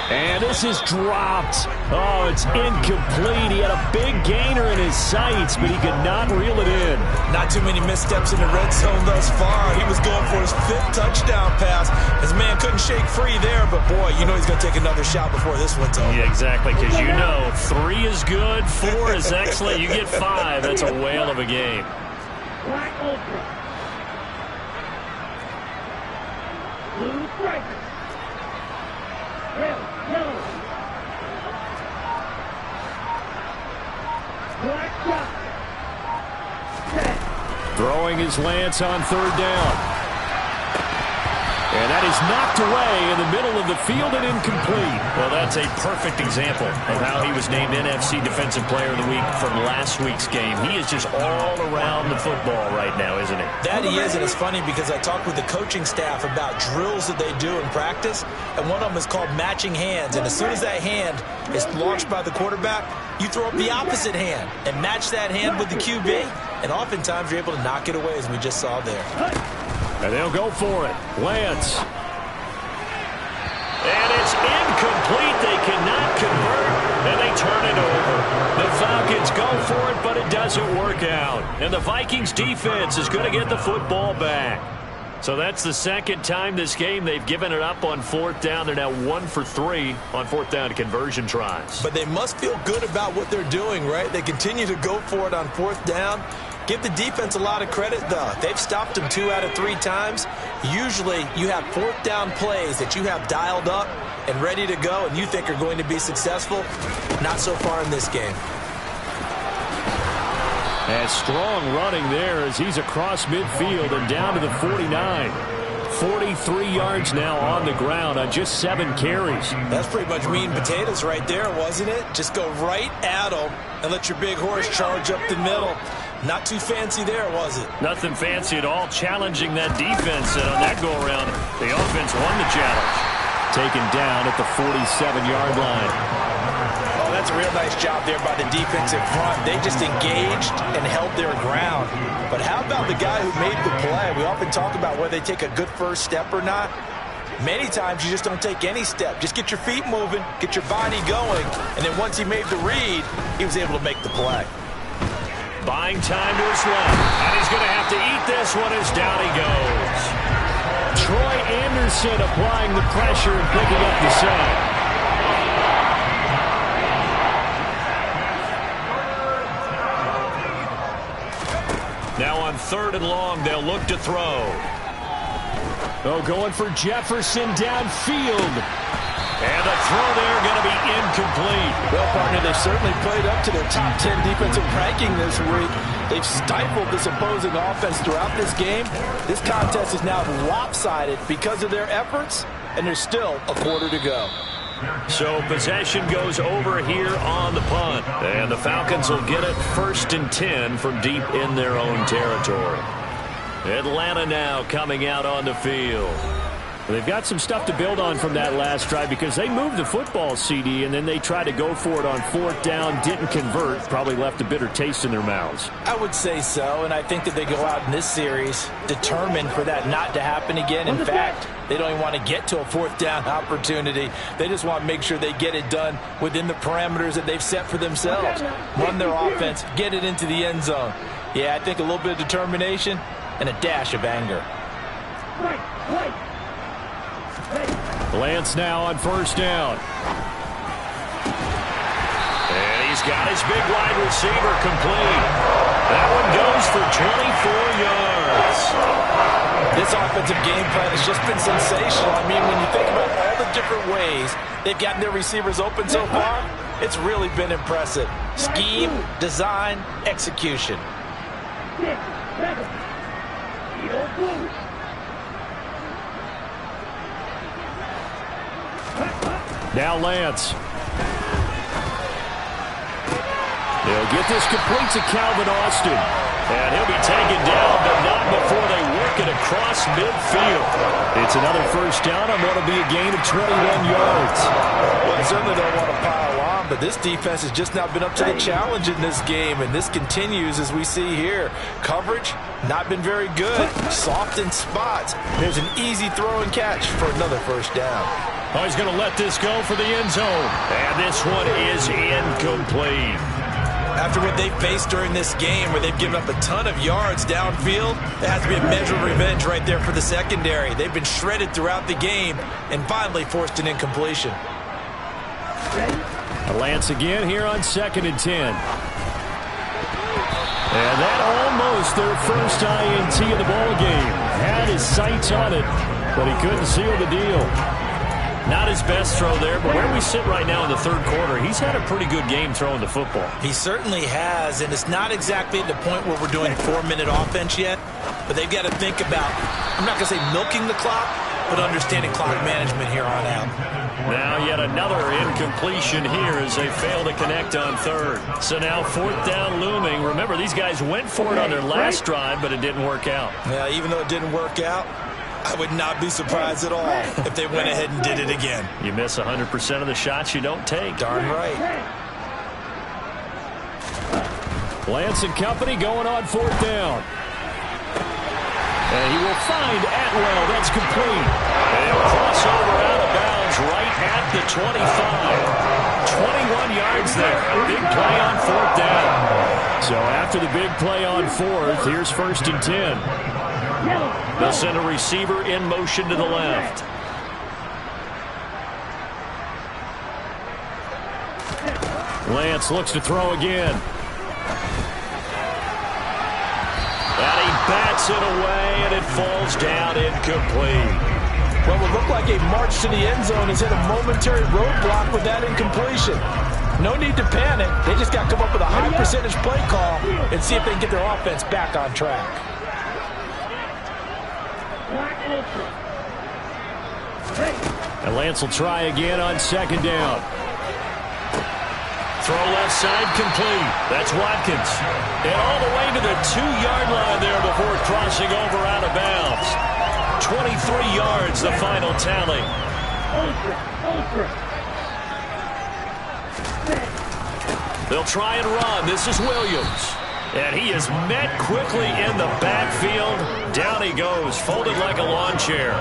And this is dropped. Oh, it's incomplete. He had a big gainer in his sights, but he could not reel it in. Not too many missteps in the red zone thus far. He was going for his 5th touchdown pass. His man couldn't shake free there, but boy, you know he's going to take another shot before this one's over. Yeah, exactly, because you know 3 is good, 4 is excellent. You get 5. That's a whale of a game. Blue striker. Red, yellow. Black dot. Set. Throwing his Lance on 3rd down. And that is knocked away in the middle of the field and incomplete. Well, that's a perfect example of how he was named NFC Defensive Player of the Week from last week's game. He is just all around the football right now, isn't he? That he is, and it's funny because I talked with the coaching staff about drills that they do in practice, and one of them is called matching hands. And as soon as that hand is launched by the quarterback, you throw up the opposite hand and match that hand with the QB, and oftentimes you're able to knock it away, as we just saw there. And they'll go for it. Lance. And it's incomplete. They cannot convert, and they turn it over. The Falcons go for it, but it doesn't work out. And the Vikings defense is going to get the football back. So that's the 2nd time this game they've given it up on 4th down. They're now 1 for 3 on 4th down conversion tries. But they must feel good about what they're doing, right? They continue to go for it on 4th down. Give the defense a lot of credit, though. They've stopped them 2 out of 3 times. Usually, you have 4th down plays that you have dialed up and ready to go, and you think are going to be successful. Not so far in this game. And strong running there as he's across midfield and down to the 49. 43 yards now on the ground on just 7 carries. That's pretty much meat and potatoes right there, wasn't it? Just go right at them and let your big horse charge up the middle. Not too fancy there, was it? Nothing fancy at all. Challenging that defense, and on that go-around, the offense won the challenge. Taken down at the 47-yard line. Oh, that's a real nice job there by the defensive front. They just engaged and held their ground. But how about the guy who made the play? We often talk about whether they take a good first step or not. Many times you just don't take any step. Just get your feet moving, get your body going, and then once he made the read, he was able to make the play. Buying time to his left, and he's going to have to eat this one as down he goes. Troy Anderson applying the pressure and picking up the sack. Now on 3rd and long, they'll look to throw. Oh, going for Jefferson downfield. And the throw there going to be incomplete. Well, partner, they've certainly played up to their top 10 defensive ranking this week. They've stifled this opposing offense throughout this game. This contest is now lopsided because of their efforts, and there's still a quarter to go. So possession goes over here on the punt. And the Falcons will get it 1st and 10 from deep in their own territory. Atlanta now coming out on the field. They've got some stuff to build on from that last drive because they moved the football, CD, and then they tried to go for it on 4th down, didn't convert, probably left a bitter taste in their mouths. I would say so, and I think that they go out in this series determined for that not to happen again. In fact, they don't even want to get to a 4th down opportunity. They just want to make sure they get it done within the parameters that they've set for themselves. Run their offense, get it into the end zone. Yeah, I think a little bit of determination and a dash of anger. Right. Lance now on 1st down. And he's got his big wide receiver complete. That one goes for 24 yards. This offensive game plan has just been sensational. I mean, when you think about all the different ways they've gotten their receivers open so far, it's really been impressive. Scheme, design, execution. 6, 7. Now Lance. They'll get this complete to Calvin Austin. And he'll be taken down, but not before they work it across midfield. It's another 1st down on what will be a gain of 21 yards. Well, I certainly don't want to pile on, but this defense has just not been up to the challenge in this game, and this continues as we see here. Coverage, not been very good. Soft in spots. There's an easy throw and catch for another 1st down. Oh, he's going to let this go for the end zone. And this one is incomplete. After what they faced during this game where they've given up a ton of yards downfield, there has to be a measure of revenge right there for the secondary. They've been shredded throughout the game and finally forced an incompletion. A Lance again here on 2nd and 10. And that almost their first INT of the ball game. Had his sights on it, but he couldn't seal the deal. Not his best throw there, but where we sit right now in the third quarter, he's had a pretty good game throwing the football. He certainly has, and it's not exactly at the point where we're doing 4-minute offense yet, but they've got to think about, I'm not going to say milking the clock, but understanding clock management here on out. Now yet another incompletion here as they fail to connect on third. So now 4th down looming. Remember, these guys went for it on their last drive, but it didn't work out. Yeah, even though it didn't work out, I would not be surprised at all if they went ahead and did it again. You miss 100% of the shots you don't take. Darn right. Lance and company going on 4th down. And he will find Atwell. That's complete. They'll cross over out of bounds right at the 25. 21 yards there. A big play on 4th down. So after the big play on 4th, here's 1st and 10. They'll send a receiver in motion to the left. Lance looks to throw again. And he bats it away, and it falls down incomplete. What would look like a march to the end zone has hit a momentary roadblock with that incompletion. No need to panic. They just got to come up with a high percentage play call and see if they can get their offense back on track. And Lance will try again on 2nd down. Throw left side complete. That's Watkins. And all the way to the 2-yard line there before crossing over out of bounds. 23 yards, the final tally. They'll try and run. This is Williams. And he is met quickly in the backfield. Down he goes, folded like a lawn chair.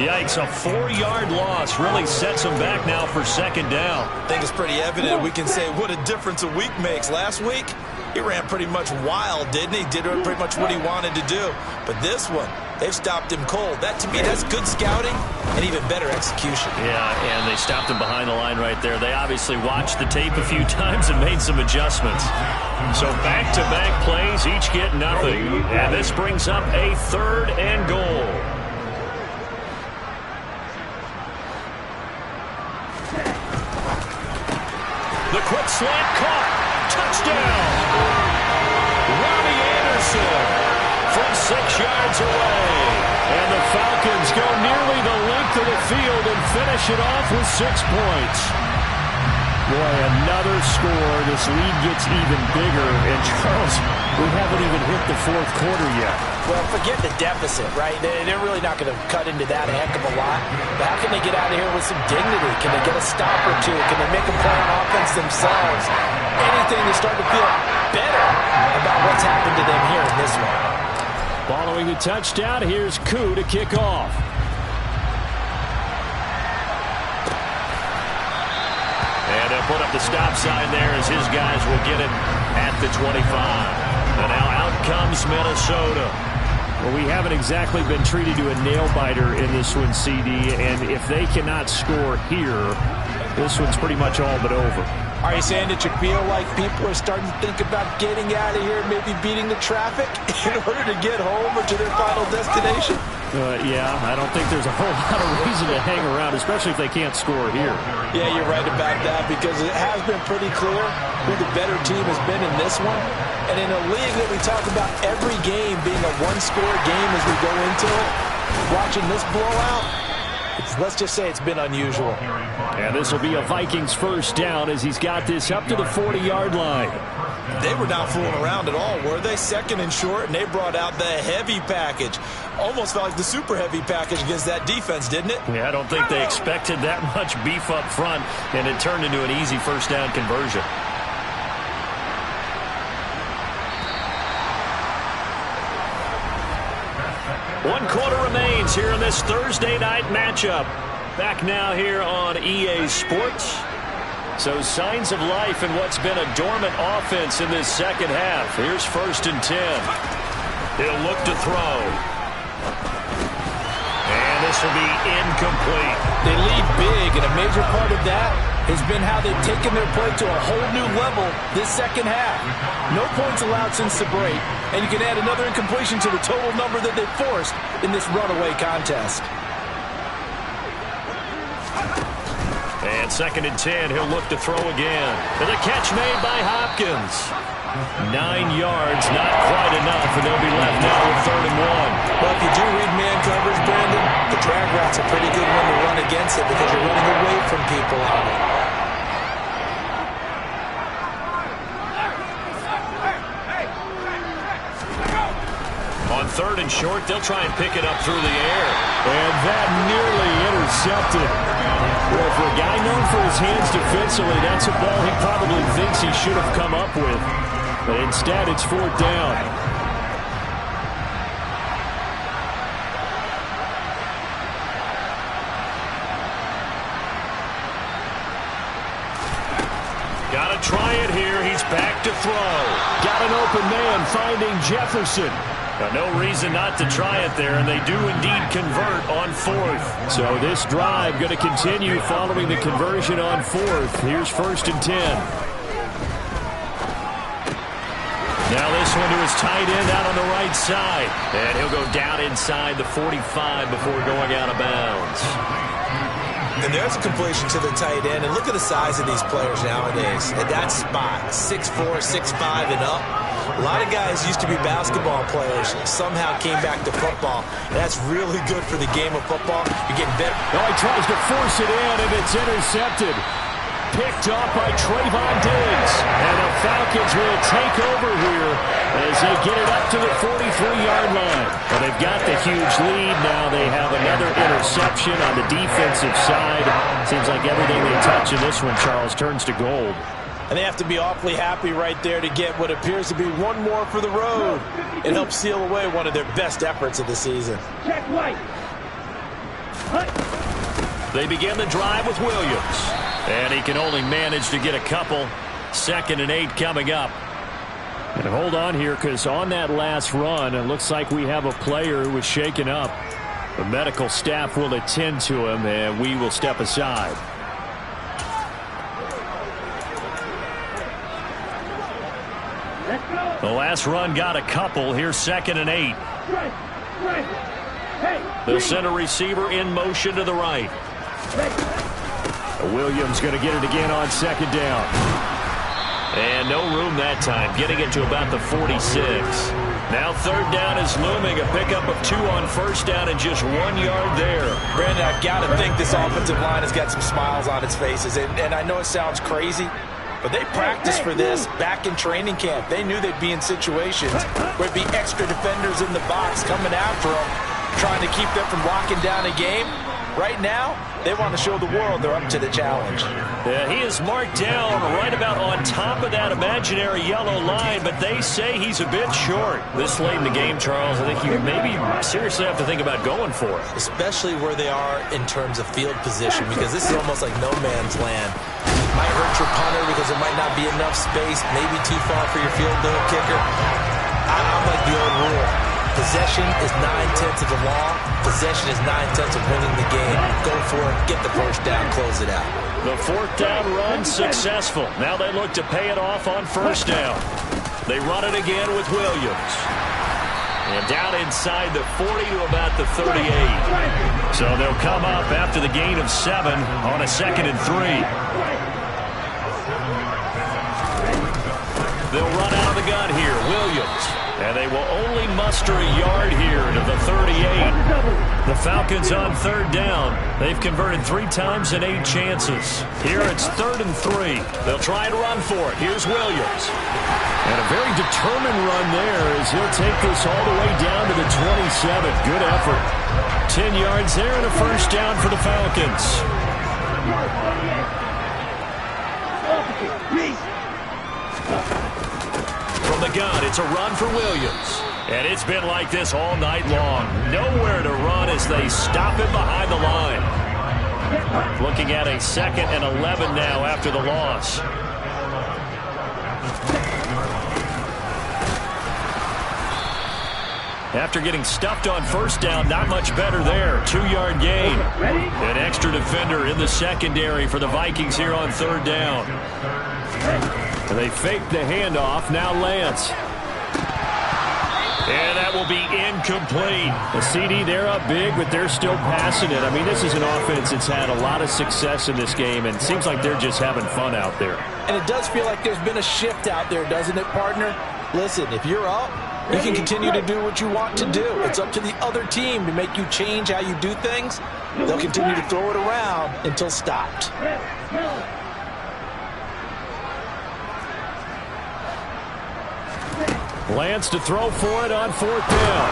Yikes, a 4-yard loss really sets him back now for 2nd down. I think it's pretty evident. We can say what a difference a week makes. Last week, he ran pretty much wild, didn't he? Did pretty much what he wanted to do. But this one, they've stopped him cold. That, to me, that's good scouting and even better execution. Yeah, and they stopped him behind the line right there. They obviously watched the tape a few times and made some adjustments. So back-to-back plays, each get nothing. And this brings up a 3rd and goal. The quick slant caught. Touchdown. Robbie Anderson from 6 yards away. And the Falcons go nearly the length of the field and finish it off with 6 points. Boy, another score. This lead gets even bigger. And Charles, we haven't even hit the 4th quarter yet. Well, forget the deficit, right? They're really not going to cut into that a heck of a lot. But how can they get out of here with some dignity? Can they get a stop or two? Can they make a play on offense themselves? Anything to start to feel better about what's happened to them here in this one. Following the touchdown, here's Koo to kick off. And they'll put up the stop sign there as his guys will get it at the 25. And now out comes Minnesota. Well, we haven't exactly been treated to a nail-biter in this one, CD, and if they cannot score here, this one's pretty much all but over. Are you saying that you feel like people are starting to think about getting out of here, maybe beating the traffic in order to get home or to their final destination? Yeah, I don't think there's a whole lot of reason to hang around, especially if they can't score here. Yeah, you're right about that because it has been pretty clear who the better team has been in this one. And in a league that we talk about every game being a one-score game as we go into it, watching this blowout, let's just say it's been unusual. And this will be a Vikings 1st down as he's got this up to the 40-yard line. They were not fooling around at all, were they? 2nd and short, and they brought out the heavy package. Almost felt like the super heavy package against that defense, didn't it? Yeah, I don't think they expected that much beef up front, and it turned into an easy 1st down conversion. One quarter remains here in this Thursday night matchup. Back now here on EA Sports. So signs of life in what's been a dormant offense in this second half. Here's 1st and 10. He'll look to throw. And this will be incomplete. They lead big, and a major part of that has been how they've taken their play to a whole new level this second half. No points allowed since the break, and you can add another incompletion to the total number that they've forced in this runaway contest. And 2nd and 10, he'll look to throw again. And the catch made by Hopkins. 9 yards, not quite enough, and they'll be left now with 3rd and 1. Well, if you do read man coverage, Brandon, the drag route's a pretty good one to run against it because you're running away from people on it. On 3rd and short, they'll try and pick it up through the air. And that nearly intercepted. Well, for a guy known for his hands defensively, that's a ball he probably thinks he should have come up with. But instead, it's 4th down. Got to try it here. He's back to throw. Got an open man finding Jefferson. No reason not to try it there, and they do indeed convert on 4th. So this drive going to continue following the conversion on 4th. Here's 1st and 10. Now this one to his tight end out on the right side. And he'll go down inside the 45 before going out of bounds. And there's a completion to the tight end. And look at the size of these players nowadays. At that spot, 6'4", 6'5", and up. A lot of guys used to be basketball players, somehow came back to football. And that's really good for the game of football. You're getting better. Oh, he tries to force it in, and it's intercepted. Picked off by Trayvon Diggs. And the Falcons will take over here as they get it up to the 43-yard line. Well, they've got the huge lead. Now they have another interception on the defensive side. Seems like everything they touch in this one, Charles, turns to gold. And they have to be awfully happy right there to get what appears to be one more for the road. It helps seal away one of their best efforts of the season. Check right. They begin the drive with Williams. And he can only manage to get a couple. 2nd and 8 coming up. And hold on here, because on that last run, it looks like we have a player who was shaken up. The medical staff will attend to him, and we will step aside. The last run got a couple. Here's 2nd and 8. They'll send a receiver in motion to the right. Williams going to get it again on 2nd down. And no room that time, getting it to about the 46. Now 3rd down is looming, a pickup of 2 on 1st down and just 1 yard there. Brandon, I've got to think this offensive line has got some smiles on its faces. And I know it sounds crazy, but they practiced for this back in training camp. They knew they'd be in situations where it'd be extra defenders in the box coming after them, trying to keep them from locking down a game. Right now, they want to show the world they're up to the challenge. Yeah, he is marked down right about on top of that imaginary yellow line, but they say he's a bit short. This late in the game, Charles, I think you maybe seriously have to think about going for it. Especially where they are in terms of field position, because this is almost like no man's land. Might hurt your punter because there might not be enough space, maybe too far for your field goal kicker. I'm like the old rule. Possession is 9/10 of the law. Possession is 9/10 of winning the game. Go for it, get the 1st down, close it out. The 4th down run successful. Now they look to pay it off on 1st down. They run it again with Williams. And down inside the 40 to about the 38. So they'll come up after the gain of 7 on a 2nd and 3. They'll run out of the gun here. Williams. And they will only muster a yard here to the 38. The Falcons on 3rd down. They've converted 3 times in 8 chances. Here it's 3rd and 3. They'll try and run for it. Here's Williams. And a very determined run there as he'll take this all the way down to the 27. Good effort. 10 yards there and a 1st down for the Falcons. From the gun, it's a run for Williams. And it's been like this all night long. Nowhere to run as they stop him behind the line. Looking at a 2nd and 11 now after the loss. After getting stuffed on first down, not much better there. 2-yard gain. An extra defender in the secondary for the Vikings here on 3rd down. And they fake the handoff. Now Lance. And that will be incomplete. The CD, they're up big, but they're still passing it. I mean, this is an offense that's had a lot of success in this game, and it seems like they're just having fun out there. And it does feel like there's been a shift out there, doesn't it, partner? Listen, if you're up, you can continue to do what you want to do. It's up to the other team to make you change how you do things. They'll continue to throw it around until stopped. Lance to throw for it on 4th down.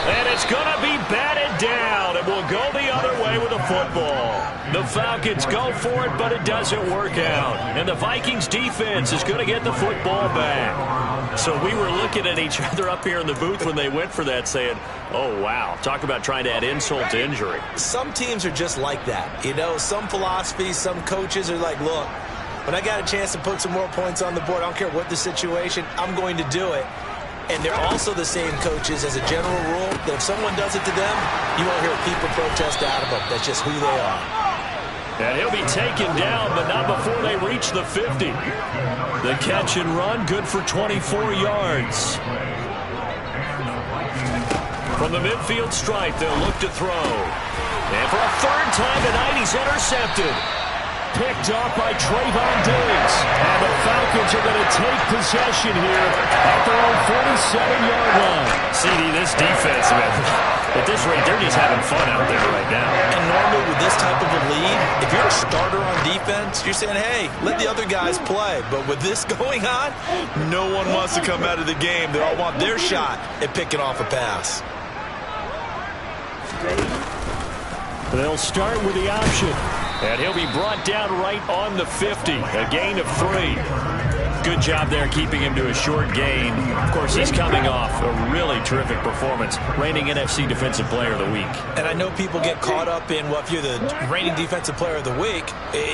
And it's going to be batted down, and we'll go the other way with the football. The Falcons go for it, but it doesn't work out. And the Vikings defense is going to get the football back. So we were looking at each other up here in the booth when they went for that, saying, oh, wow, talk about trying to add insult to injury. Some teams are just like that. You know, some philosophies, some coaches are like, look, when I got a chance to put some more points on the board, I don't care what the situation, I'm going to do it. And they're also the same coaches, as a general rule, that if someone does it to them, you won't hear a people protest out of them. That's just who they are. And he'll be taken down, but not before they reach the 50. The catch and run, good for 24 yards. From the midfield stripe, they'll look to throw. And for a 3rd time tonight, he's intercepted. Picked off by Trayvon Diggs. And the Falcons are going to take possession here at their own 47-yard line. CD, this defense, man, at this rate, they're just having fun out there right now. And normally with this type of a lead, if you're a starter on defense, you're saying, hey, let the other guys play. But with this going on, no one wants to come out of the game. They all want their shot at picking off a pass. They'll start with the option. And he'll be brought down right on the 50. A gain of 3. Good job there keeping him to a short gain. Of course, he's coming off a really terrific performance. Reigning NFC Defensive Player of the Week. And I know people get caught up in, well, if you're the reigning Defensive Player of the Week,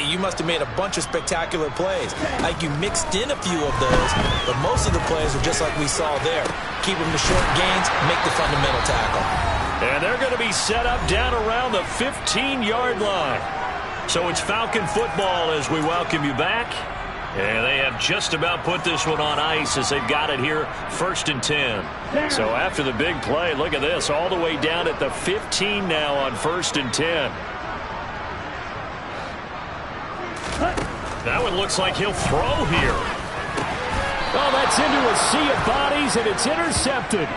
you must have made a bunch of spectacular plays. Like you mixed in a few of those, but most of the plays are just like we saw there. Keep them to short gains, make the fundamental tackle. And they're going to be set up down around the 15-yard line. So it's Falcon football as we welcome you back. And they have just about put this one on ice as they've got it here, 1st and 10. So after the big play, look at this, all the way down at the 15 now on 1st and 10. That one looks like he'll throw here. Oh, that's into a sea of bodies, and it's intercepted.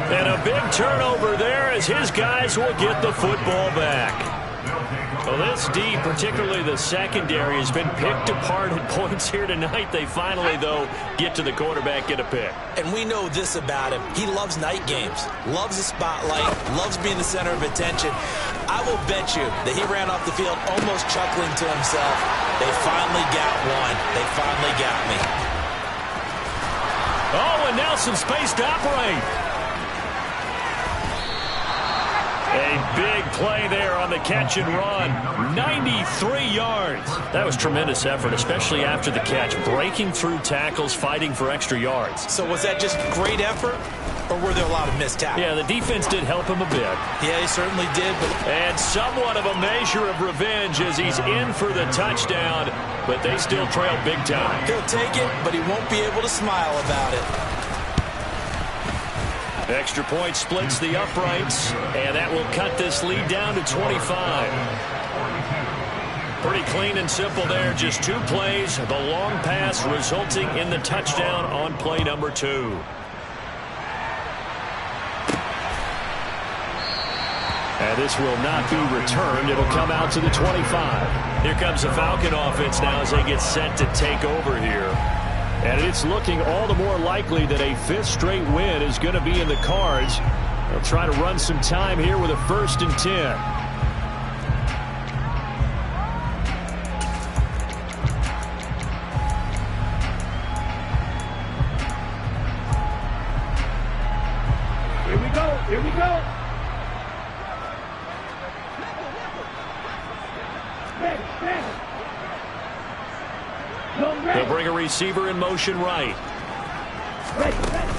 And a big turnover there as his guys will get the football back. Well, this D, particularly the secondary, has been picked apart at points here tonight. They finally, though, get to the quarterback, get a pick. And we know this about him. He loves night games, loves the spotlight, loves being the center of attention. I will bet you that he ran off the field almost chuckling to himself. They finally got one. They finally got me. Oh, and now some space to operate. A big play there on the catch and run. 93 yards. That was tremendous effort, especially after the catch. Breaking through tackles, fighting for extra yards. So was that just great effort, or were there a lot of missed tackles? Yeah, the defense did help him a bit. Yeah, he certainly did. And somewhat of a measure of revenge as he's in for the touchdown, but they still trail big time. He'll take it, but he won't be able to smile about it. Extra point splits the uprights, and that will cut this lead down to 25. Pretty clean and simple there. Just 2 plays. The long pass resulting in the touchdown on play number 2. And this will not be returned. It'll come out to the 25. Here comes the Falcon offense now as they get set to take over here. And it's looking all the more likely that a 5th straight win is going to be in the cards. They'll try to run some time here with a 1st and 10. Here we go. Here we go. receiver in motion right. Ready, ready.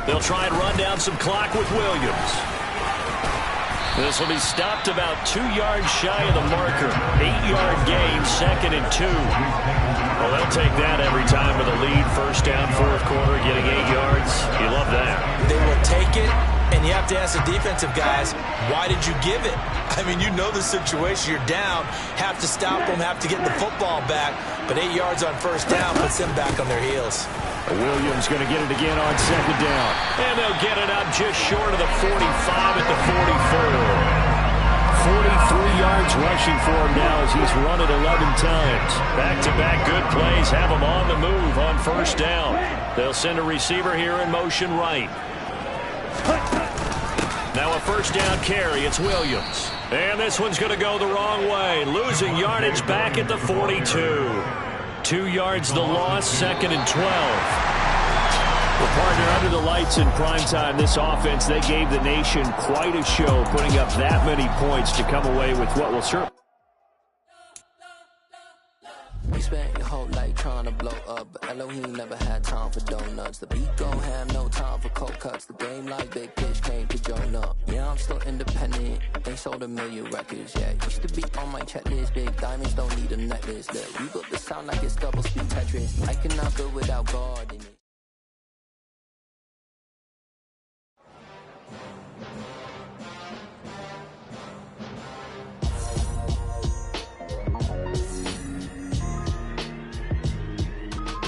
They'll try and run down some clock with Williams. This will be stopped about 2 yards shy of the marker. 8-yard gain, 2nd and 2. Well, they'll take that every time with a lead. First down, fourth quarter, getting 8 yards. You love that. They will take it, and you have to ask the defensive guys, why did you give it? I mean, you know the situation. You're down, have to stop them, have to get the football back. But 8 yards on first down puts them back on their heels. Williams going to get it again on 2nd down. And they'll get it up just short of the 45 at the 44. 43 yards rushing for him now as he's run it 11 times. Back-to-back good plays have him on the move on first down. They'll send a receiver here in motion right. Now a first down carry. It's Williams. And this one's going to go the wrong way. Losing yardage back at the 42. 2 yards the loss, 2nd and 12. Well, partner, under the lights in primetime, this offense, they gave the nation quite a show, putting up that many points to come away with what will certainly... We spent your whole life trying to blow up, but Elohim never had time for donuts. The beat gon' have no time for cold cuts. The game like Big Fish came to join up. Yeah, I'm still independent. They sold 1 million records, yeah. Used to be on my checklist. Big diamonds don't need a necklace. Look, we built the sound like it's double speed Tetris. I cannot build without God in it.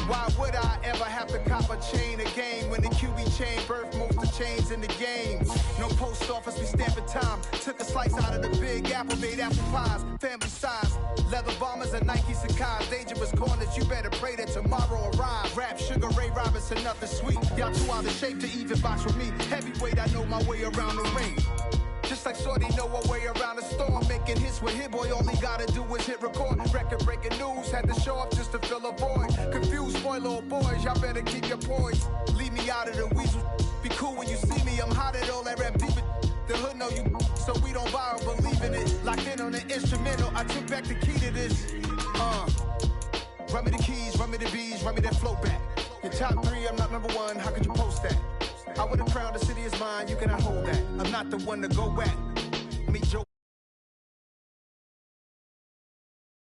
Why would I ever have to cop a chain again when the QB chain birthed most of the chains in the game? No post office, we stamping time. Took a slice out of the big apple, made apple pies, family size. Leather bombers and Nike Sacai's. Dangerous corners, you better pray that tomorrow arrives. Rap, Sugar Ray Robinson, nothing sweet. Y'all too out of shape to even box with me. Heavyweight, I know my way around the ring. Just like Shorty know her way around the storm. Making hits with Hit Boy, all he gotta do is hit record. Record breaking news, had to show up just to fill a void. Confused boy, little boys, y'all better keep your poise. Leave me out of the weasel. Be cool when you see me, I'm hot at all that rap deep. The hood know you, so we don't borrow, believe in it. Locked in on the instrumental, I took back the key to this. Run me the keys, run me the bees, run me that flow back. Your top 3, I'm not number 1, how could you post that? I would have crowned the city is mine, you cannot hold that. I'm not the one to go at. Me, Joe.